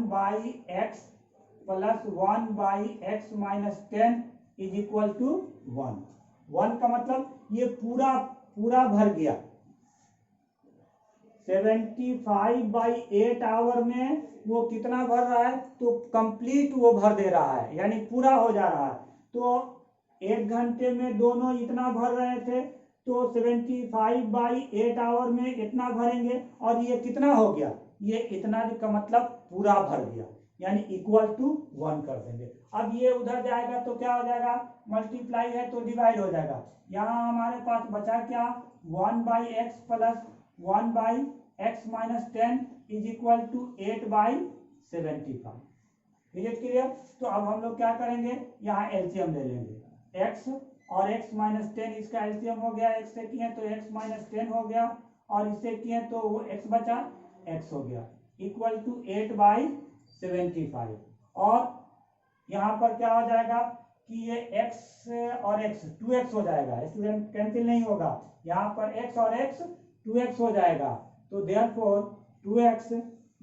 by x plus 1 by x minus 10 is equal to 1 का मतलब ये पूरा भर गया। 75 बाई 8 आवर में वो कितना भर रहा है, तो कंप्लीट वो भर दे रहा है, यानी पूरा हो जा रहा है। तो 1 घंटे में दोनों इतना भर रहे थे तो 75 बाई 8 आवर में इतना भरेंगे और ये कितना हो गया, ये इतना का मतलब पूरा भर गया, यानी इक्वल टू 1 कर देंगे। अब ये उधर जाएगा तो क्या हो जाएगा, मल्टीप्लाई है तो डिवाइड हो जाएगा। यहाँ हमारे पास बचा क्या 1 by x plus 1 by x minus 10 is equal to 8 by 75। Clear. तो अब हम लोग क्या करेंगे, यहाँ एलसीएम ले लेंगे। x और x माइनस 10 इसका एलसीएम हो गया, x से किए तो x माइनस 10 हो गया और इससे किए तो वो x बचा, x हो गया इक्वल टू 8 बाई 75। और यहाँ पर क्या हो जाएगा कि ये x और x 2x हो जाएगा, स्टूडेंट कैंसिल नहीं होगा, यहाँ पर x और x 2x हो जाएगा। तो देयरफॉर 2x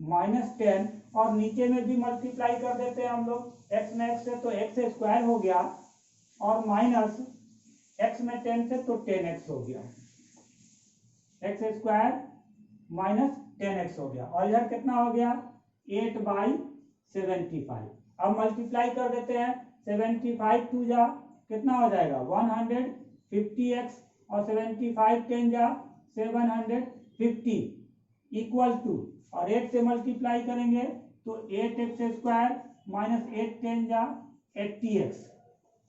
माइनस 10 और नीचे में भी मल्टीप्लाई कर देते हैं हम लोग x में x से तो x स्क्वायर हो गया और माइनस x में 10 से तो 10x हो गया, x स्क्वायर माइनस 10x हो गया और इधर कितना हो गया 8 बाई 75। अब मल्टीप्लाई कर देते हैं, 75 2 जा कितना हो जाएगा 150x और 75 10 जा 750 इक्वल टू, और 8 से मल्टीप्लाई करेंगे तो 8x स्क्वायर माइनस 8 10 जा 80x।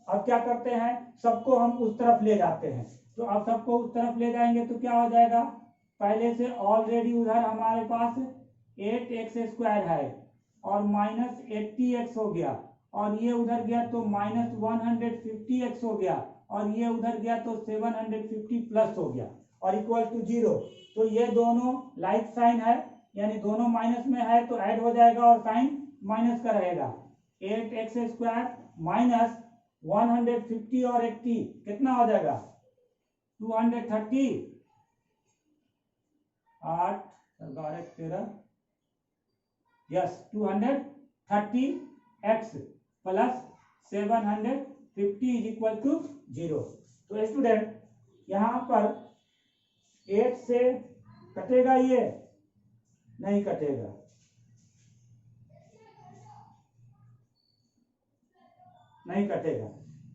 अब क्या करते हैं, सबको हम उस तरफ ले जाते हैं। तो अब सबको उस तरफ ले जाएंगे तो क्या हो जाएगा, पहले से ऑलरेडी उधर हमारे पास 8x² है और माइनस 80x हो गया, और ये उधर गया तो माइनस 150x हो गया, और ये उधर गया तो 750 प्लस हो गया, और इक्वल टू 0। तो ये दोनों लाइक साइन है, यानी दोनों माइनस में है तो ऐड हो जाएगा और साइन माइनस का रहेगा। 8x² माइनस 150 और 80 कितना हो जाएगा? 230। 8 12 13, yes 230x plus 750 is equal to 0। तो स्टूडेंट यहां पर 8 से कटेगा, ये नहीं कटेगा, नहीं कटेगा।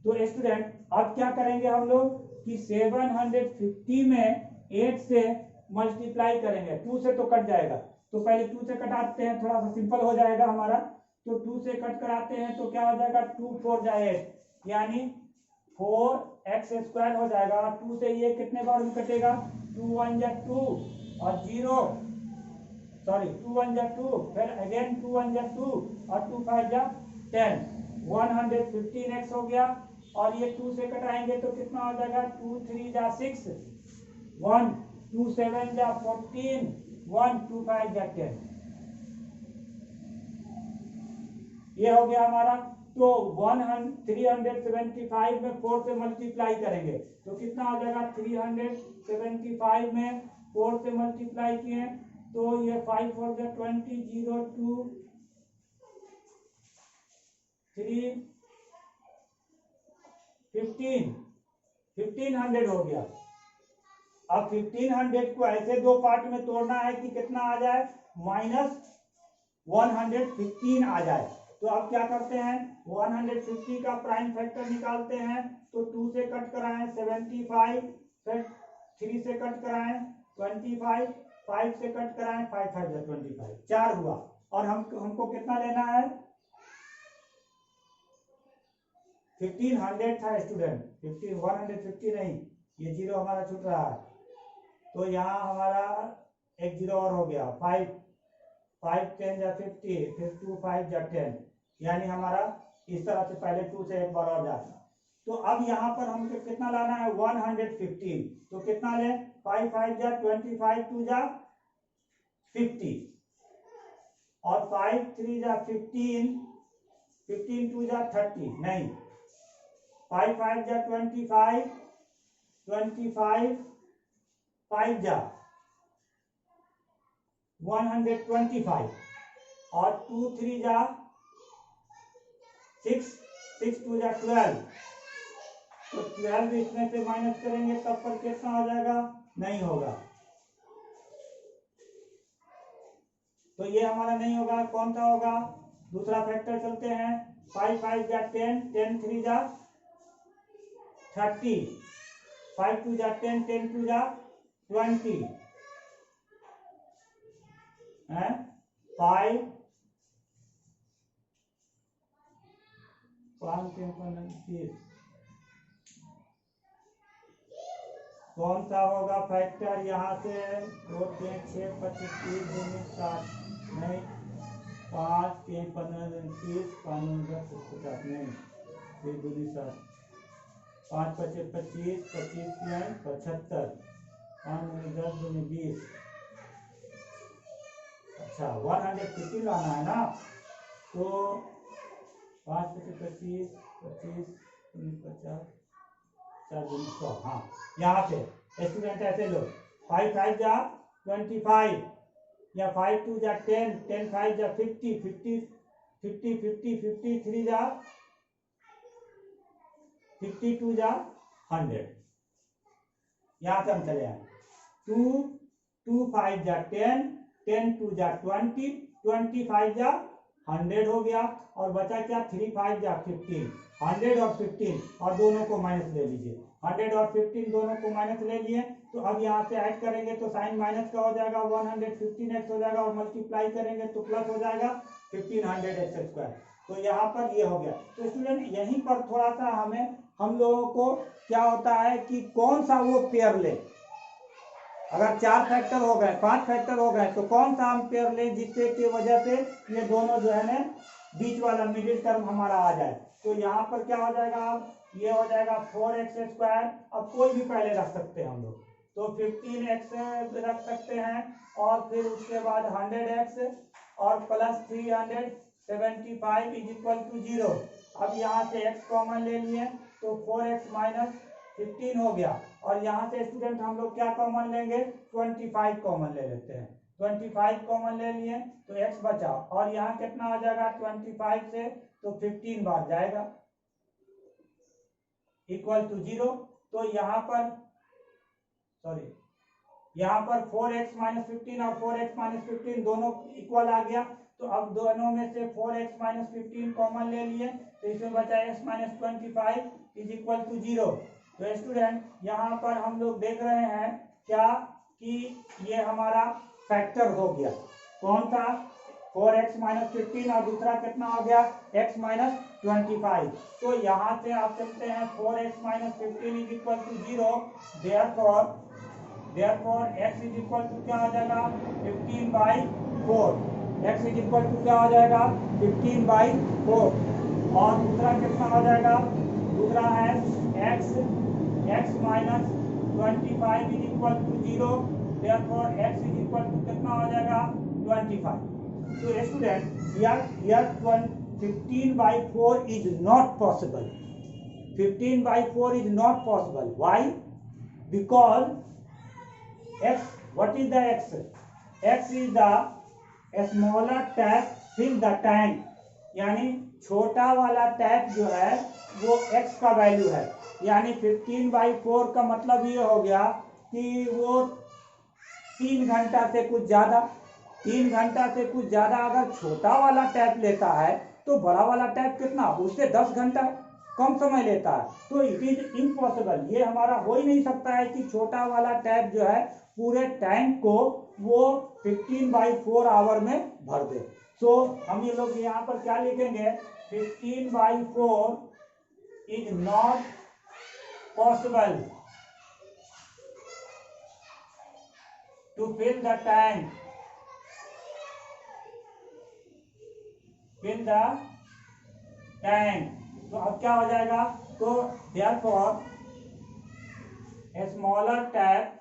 तो स्टूडेंट अब क्या करेंगे हम लोग कि 750 में 8 से मल्टीप्लाई करेंगे। 2 से तो कट जाएगा, तो पहले 2 से कटाते हैं, थोड़ा सा सिंपल हो जाएगा हमारा। तो 2 से कट कराते हैं तो क्या हो जाएगा? 2 4 जा 8, यानी 4x² हो जाएगा। 2 से ये कितने बार में कटेगा? 2 1 जा 2 और 0, सॉरी 2 1 जा 2, फिर अगेन 2 1 जा 2 और 2 5 जा 10, 115x हो गया। और ये 2 से कटाएंगे तो कितना हो जाएगा? 2 3 जा 6, 1 2 7 जा 14, 1 2 5 जा 10। ये हो गया हमारा। तो 375 में 4 से मल्टीप्लाई करेंगे तो कितना हो जाएगा? 375 में 4 से मल्टीप्लाई किए तो ये 5 4 जा 20, 0 2 3 1500 हो गया। अब 1500 को ऐसे दो पार्ट में तोड़ना है कि कितना आ जाए? -115 आ जाए। तो अब क्या करते हैं? 150 का प्राइम फैक्टर निकालते हैं। तो 2 से कट कराएं 75, फिर 3 से कट कराएं 25, 5 से कट कराएं 5 5 जा 25, 4 हुआ। और हमको कितना लेना है? 1500 था स्टूडेंट, 150 नहीं, ये 0 हमारा छूट रहा है। तो यहाँ हमारा एक 0 और हो गया। 5 5 10 जा 50, फिर 2 5 जा 10, यानी हमारा इस तरह से पहले 2 से एक बार और जाता। तो अब यहाँ पर हमको कितना लाना है? 115। तो कितना ले? 5 5 जा 25, 2 जा 50, और 5 3 जा 15, 15 2 जा 30, नहीं 5 5 जा 25, 25 5 जा 125, और 2 3 जा 6, 6 2 जा 12। तो 12 इसमें से माइनस करेंगे तब पर कितना हो जाएगा? नहीं होगा। तो ये हमारा नहीं होगा। कौन सा होगा? दूसरा फैक्टर चलते हैं। 5 5 जा 10, 10 3 जा 30, 5 2 जा 10, 10 2 जा 20, 5 5 3 30। कौन सा होगा फैक्टर? यहाँ से 2 3 6 25 30 2 60, नहीं 5 3 15 30, 5 10 50, नहीं 3 2 7, 5 25 25 25 75, 5 10 2 20। अच्छा 150 लाना है ना। तो 5 25 25 25 50 4 2 100। हाँ, यहाँ से स्टूडेंट ऐसे लो। 5 5 जा 25, या 5 2 जा 10, 10 5 जा 50, 50 50 50 50 3 जा 52 जा 100। यहाँ से हम चले आए। 2 2 5 जा 10, 10 2 जा 20, 25 जा 100 हो गया। और बचा क्या? 3 5 जा 15, 100 और 15, और दोनों को माइनस ले लीजिए। 100 और 15 दोनों को माइनस ले लिए। तो अब यहाँ से ऐड करेंगे तो साइन माइनस का हो जाएगा, 115x हो जाएगा, और मल्टीप्लाई करेंगे तो प्लस हो जाएगा 1500x²। तो यहाँ पर ये हो गया। तो स्टूडेंट यहीं पर थोड़ा सा हम लोगों को क्या होता है कि कौन सा वो पेयर ले, अगर 4 फैक्टर हो गए, 5 फैक्टर हो गए, तो कौन सा हम पेयर लें जिससे की वजह से ये दोनों जो है ना बीच वाला मिडिल टर्म हमारा आ जाए। तो यहाँ पर क्या हो जाएगा, अब ये हो जाएगा 4x²। अब कोई भी पहले रख सकते हैं हम लोग, तो 15x रख सकते हैं, और फिर उसके बाद 100x और प्लस 375 इज इक्वल टू 0। अब यहाँ से x कॉमन ले लिए तो 4x माइनस 15 हो गया, और यहाँ से स्टूडेंट हम लोग क्या कॉमन लेंगे, 25 कॉमन ले लेते हैं। 25 कॉमन ले लिए तो x बचा, और यहाँ कितना आ जाएगा 25 से, तो 15 बार जाएगा इक्वल टू 0। तो यहाँ पर यहाँ पर 4x माइनस 15 और 4x माइनस 15 दोनों इक्वल आ गया। तो अब दोनों में से 4x माइनस 15 कॉमन ले लिए, तो इसमें बचा x minus 25 is equal to 0। तो स्टूडेंट यहाँ पर हम लोग देख रहे हैं क्या कि ये हमारा फैक्टर हो गया, कौन सा 4x माइनस 15 और दूसरा कितना हो गया x माइनस 25। तो यहाँ से आप चलते हैं 4x minus 15 is equal to 0। Therefore x is equal to क्या हो जाएगा 15/4। x इज इक्वल टू क्या हो जाएगा 15/4। और दूसरा कितना हो जाएगा, दूसरा है x minus 25 is equal to 0। Therefore x is equal to कितना हो जाएगा 25। तो student here 15/4 is not possible. 15/4 is not possible. Why? Because x, what is the x? X is the smaller tap fill the tank, यानी छोटा वाला tap जो है वो x का वैल्यू है। यानी 15/4 का मतलब ये हो गया कि वो 3 घंटा से कुछ ज्यादा, 3 घंटा से कुछ ज्यादा अगर छोटा वाला टैप लेता है, तो बड़ा वाला टैप कितना, उससे 10 घंटा कम समय लेता है। तो इट इज इम्पॉसिबल, ये हमारा हो ही नहीं सकता है कि छोटा वाला टैप जो है पूरे टैंक को वो 15/4 आवर में भर दे। सो हम ये लोग यहाँ पर क्या लिखेंगे, 15/4 is not possible to fill the tank, fill the tank. तो अब क्या हो जाएगा, तो therefore smaller tap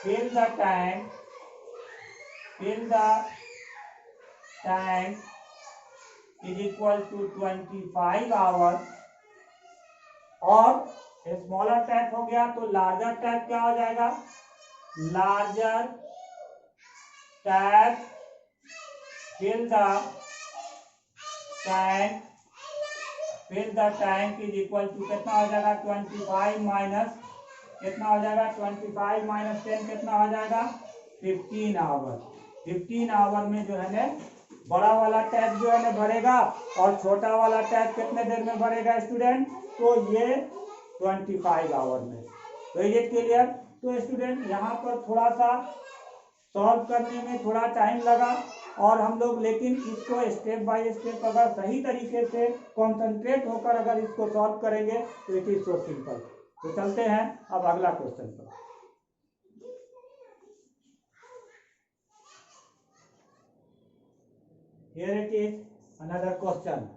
fill the tank is equal to 25 hours। और स्मॉलर टैप हो गया तो लार्जर टैप क्या हो जाएगा, larger tap fill the tank is equal to कितना हो जाएगा 25 माइनस कितना हो जाएगा 25 माइनस 10 कितना हो जाएगा 15 आवर। 15 आवर में जो है ना बड़ा वाला टैप जो है ना भरेगा, और छोटा वाला टैप कितने देर में भरेगा स्टूडेंट, तो ये 25 आवर में। तो ये क्लियर। तो स्टूडेंट यहाँ पर थोड़ा सा सॉल्व करने में थोड़ा टाइम लगा, और हम लोग लेकिन इसको स्टेप बाय स्टेप अगर सही तरीके से कॉन्सेंट्रेट होकर अगर इसको सॉल्व करेंगे तो इट इज सो सिंपल। तो चलते हैं अब अगला क्वेश्चन पर। Here it is another question.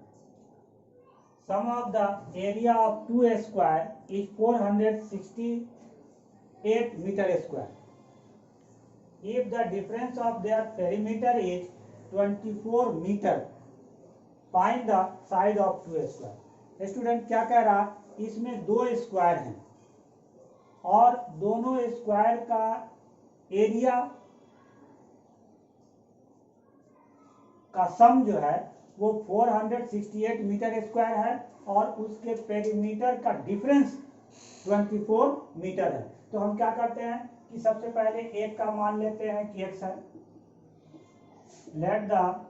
Sum of the area of 2 square is 468 meter square. If the difference of their perimeter is 24 meter, find the side of 2 square. Student क्या कह रहा, इसमें 2 स्क्वायर हैं और दोनों स्क्वायर का area का सम जो है वो 468 मीटर स्क्वायर है, और उसके पेरीमीटर का डिफरेंस 24 मीटर है। तो हम क्या करते हैं कि सबसे पहले एक का मान लेते हैं कि x है। Let the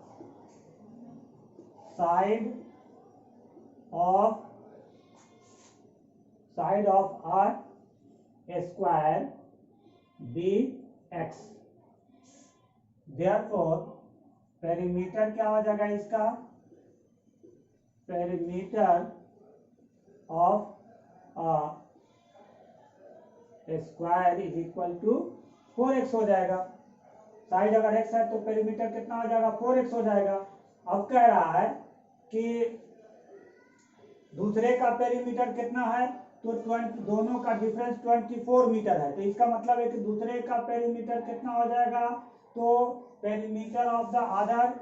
side of a square be x। Therefore perimeter क्या हो जाएगा इसका, perimeter of square is equal to 4x हो जाएगा। साइड अगर x है तो पेरीमीटर कितना हो जाएगा, 4x हो जाएगा। अब कह रहा है कि दूसरे का पेरीमीटर कितना है, तो 20, दोनों का डिफरेंस 24 मीटर है। तो इसका मतलब है कि दूसरे का पेरीमीटर कितना हो जाएगा, तो पेरीमीटर ऑफ द अदर,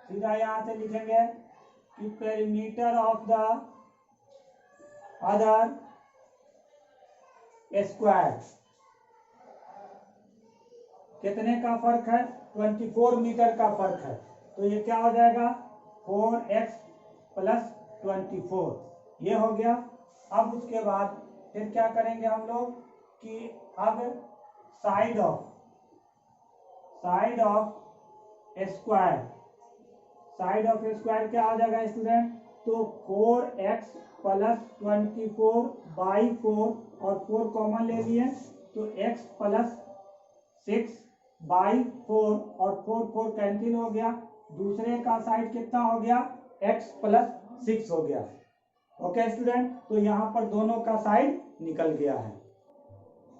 सीधा यहां से लिखेंगे कि perimeter of the other square कितने का फर्क है, 24 मीटर का फर्क है। तो ये क्या हो जाएगा, 4x प्लस 24, ये हो गया। अब उसके बाद फिर क्या करेंगे हम लोग कि अब साइड ऑफ स्क्वायर क्या हो जाएगा स्टूडेंट, तो 4x प्लस 24 बाई 4 और 4 कॉमन ले लिए तो x प्लस 6 बाई 4 और 4 कैंसिल हो गया। दूसरे का साइड कितना हो गया, x प्लस 6 हो गया। ओके स्टूडेंट, तो यहाँ पर दोनों का साइड निकल गया है।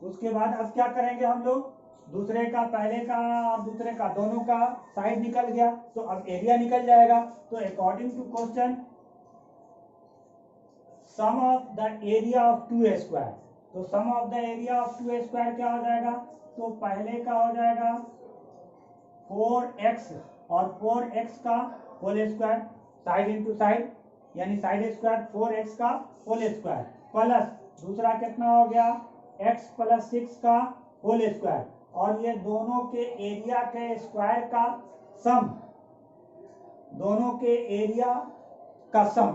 उसके बाद अब क्या करेंगे हम लोग, दूसरे का, पहले का और दूसरे का, दोनों का साइड निकल गया तो अब एरिया निकल जाएगा। तो according to question sum of the area of 2 square, तो sum of the area of 2 square क्या हो जाएगा, तो पहले का हो जाएगा 4x और 4x का whole square, side into side यानी साइड स्क्वायर 4x का होल स्क्वायर, प्लस दूसरा कितना हो गया x प्लस 6 का होल स्क्वायर, और ये दोनों के एरिया के स्क्वायर का सम, दोनों के एरिया का सम,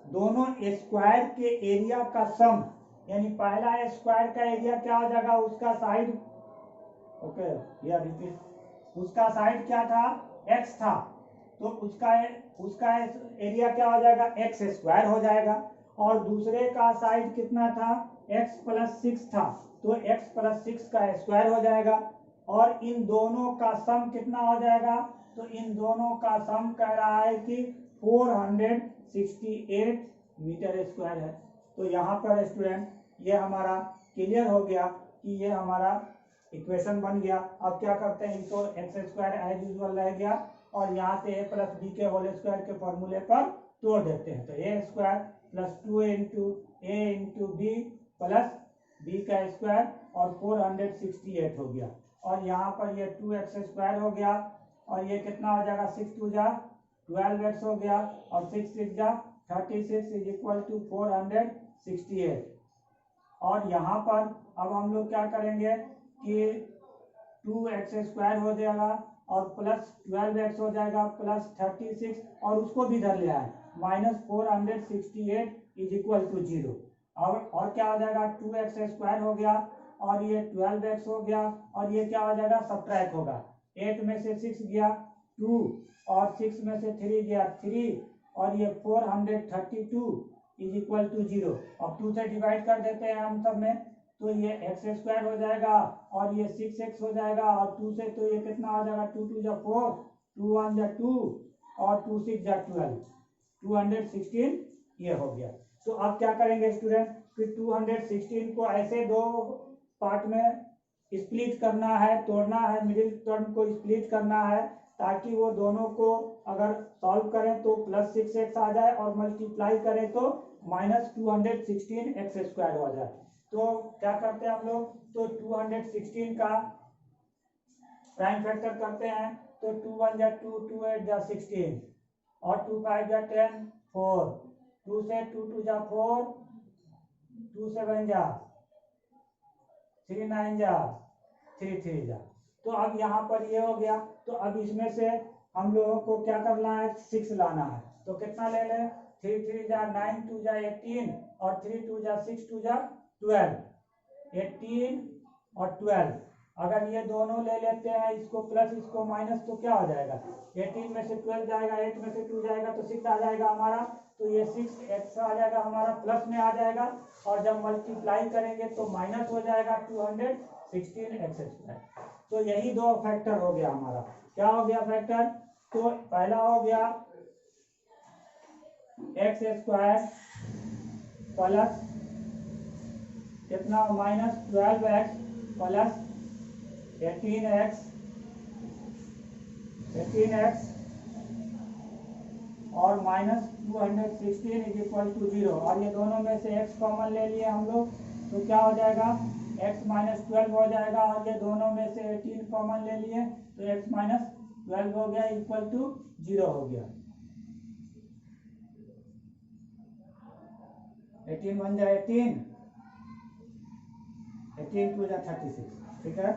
दोनों स्क्वायर के एरिया का सम, यानी पहला स्क्वायर का एरिया क्या हो जाएगा, उसका साइड, ओके या रिपीट, उसका साइड क्या था, x था, तो उसका एरिया क्या हो जाएगा, x स्क्वायर हो जाएगा। और दूसरे का साइड कितना था, x प्लस 6 था, तो x प्लस 6 का स्क्वायर हो जाएगा। और इन दोनों का सम कितना हो जाएगा, तो इन दोनों का सम कह रहा है कि 468 मीटर स्क्वायर है। तो यहाँ पर स्टूडेंट ये हमारा क्लियर हो गया कि ये हमारा इक्वेशन बन गया। अब क्या करते हैं, इनको एक्स स्क्वायर एज यूजुअल रह गया और यहाँ से a प्लस बी के होल स्क्वायर के फॉर्मूले पर तोड़ देते हैं। तो ए स्क्वायर प्लस 2 इंटू ए इंटू बी प्लस बी का स्क्वायर और 468 हो गया। और यहाँ पर ये 2x स्क्वायर हो गया और ये कितना हो जाएगा, 6 2 जा 12x हो गया और 6 6 जा 36 इज इक्वल टू 468। और यहाँ पर अब हम लोग क्या करेंगे कि 2x स्क्वायर हो जाएगा और प्लस 12x हो जाएगा प्लस 36 और उसको भी इधर ले आए माइनस 468 इज इक्वल टू 0। और क्या हो जाएगा, 2x स्क्वायर हो गया और ये 12x हो गया और ये क्या हो जाएगा, सब्ट्रैक्ट होगा। 8 में से 6 गया 2 और 6 में से 3 गया 3 और ये 432 इज इक्वल टू 0। अब 2 से डिवाइड कर देते हैं हम सब में, तो ये x स्क्वायर हो जाएगा और ये 6x हो जाएगा और 2 से तो ये कितना हो जाएगा, 2 2 जा 4, 2 1 जा 2 और 2 6 जा 12, 216 ये हो गया। तो अब क्या करेंगे स्टूडेंट, फिर 216 को ऐसे दो पार्ट में स्प्लिट करना है, तोड़ना है, मिडिल टर्म को स्प्लिट करना है ताकि वो दोनों को अगर सॉल्व करें तो प्लस 6x आ जाए और मल्टीप्लाई करें तो माइनस 216x स्क्वायर हो जाए। तो क्या करते हैं हम लोग, तो 216 का प्राइम फैक्टर करते हैं तो 2 1 जा 2, 2 8 जा 16 और 2 5 जा 10, 4, 2 से 2 2 जा 4, 2 7 जा 3 9 जा 3 3 जा। तो अब यहाँ पर ये हो गया। तो अब इसमें से हम लोगों को क्या करना है, 6 लाना है। तो कितना ले लें, 3 3 जा 9, 2 जा 18 और 3 2 जा 6, 2 जा 12, 18 और 12। अगर ये दोनों ले लेते हैं, इसको प्लस इसको माइनस, तो क्या हो जाएगा, 18 में से 12 जाएगा, 8 में से 2 जाएगा तो 6 आ जाएगा हमारा। तो ये 6x आ जाएगा हमारा, प्लस में आ जाएगा और जब मल्टीप्लाई करेंगे तो माइनस हो जाएगा 216x स्क्वायर। तो यही दो फैक्टर हो गया हमारा। क्या हो गया फैक्टर, तो पहला हो गया x स्क्वायर प्लस कितना -12x प्लस 18x और -216 इज इक्वल टू 0। और ये दोनों में से x कॉमन ले लिए हम लोग, तो क्या हो जाएगा x -12 हो जाएगा। और ये दोनों में से 18 कॉमन ले लिए तो x -12 हो गया इक्वल टू 0 हो गया। 18 बन जाए 18 टू 36, ठीक है।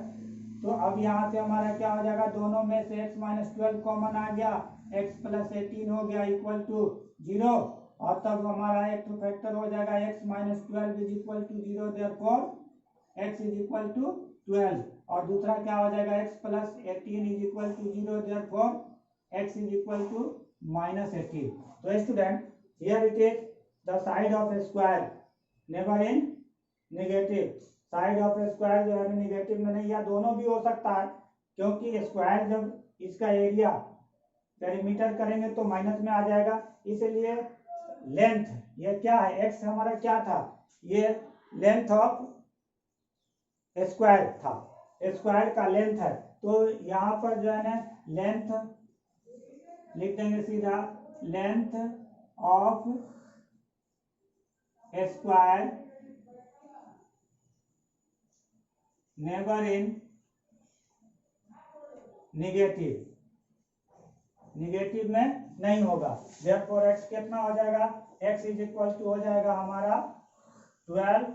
तो अब यहाँ से हमारा क्या हो जाएगा, दोनों में से x -12 कॉमन आ गया, x + 18 हो गया इक्वल टू 0। और तब हमारा एक तो फैक्टर हो जाएगा x -12 is equal to 0, therefore x is equal to 12। और दूसरा क्या हो जाएगा x + 18 is equal to 0, therefore x is equal to -18। तो student, here it is the side of a square never in negative. Side of a square जो है negative में नहीं, या दोनों भी हो सकता है, क्योंकि स्क्वायर जब इसका एरिया पेरीमीटर करेंगे तो माइनस में आ जाएगा। इसलिए लेंथ, ये क्या है, x हमारा क्या था, ये लेंथ ऑफ स्क्वायर था, स्क्वायर का लेंथ है। तो यहाँ पर जो है ना लेंथ लिख देंगे सीधा, length of square never in negative में नहीं होगा। देयरफॉर x कितना हो जाएगा, x इज इक्वल टू हो जाएगा हमारा 12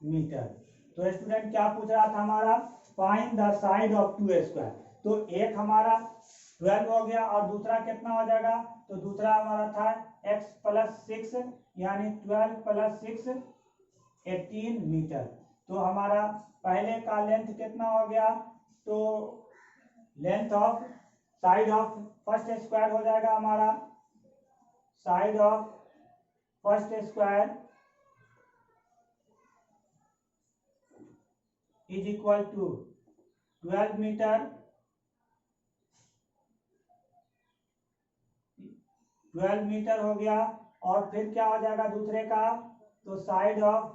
मीटर। तो स्टूडेंट क्या पूछ रहा था हमारा, find the side of 2 square. तो एक हमारा 12 हो गया और दूसरा कितना हो जाएगा, तो दूसरा हमारा था x + 6 यानी 12 + 6 18 मीटर। तो हमारा पहले का लेंथ कितना हो गया, तो length of side of first square हो जाएगा हमारा, side of first square is equal to 12 metre, 12 metre हो गया। और फिर क्या हो जाएगा दूसरे का, तो साइड ऑफ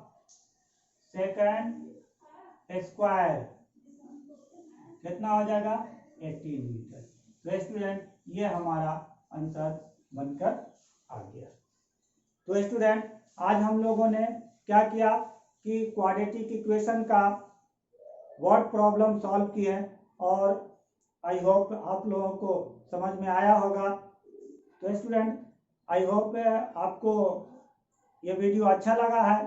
सेकंड स्क्वायर कितना हो जाएगा 18 मीटर। तो स्टूडेंट ये हमारा आंसर बनकर आ गया। तो स्टूडेंट आज हम लोगों ने क्या किया कि क्वाड्रेटिक इक्वेशन का वर्ड प्रॉब्लम सॉल्व किए, और आई होप आप लोगों को समझ में आया होगा। तो स्टूडेंट आई होप आपको ये वीडियो अच्छा लगा है।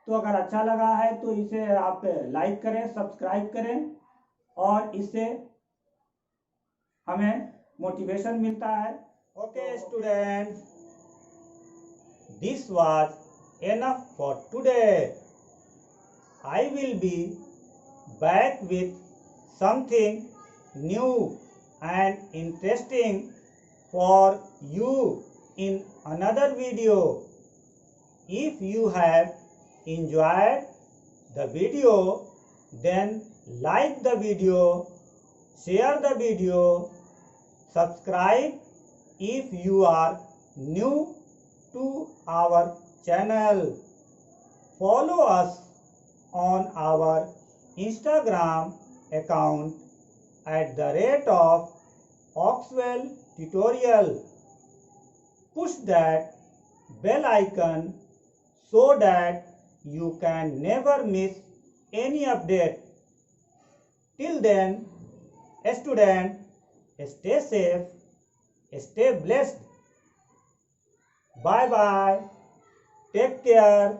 तो अगर अच्छा लगा है तो इसे आप लाइक करें, सब्सक्राइब करें, और इससे हमें मोटिवेशन मिलता है। Okay student, this was enough for today. I will be back with something new and interesting for you in another video. If you have enjoyed the video, then like the video, share the video, subscribe if you are new to our channel. Follow us on our Instagram account @Oxwell Tutorial. Push that bell icon so that you can never miss any update. Till then, student, stay safe, stay blessed. Bye bye. Take care.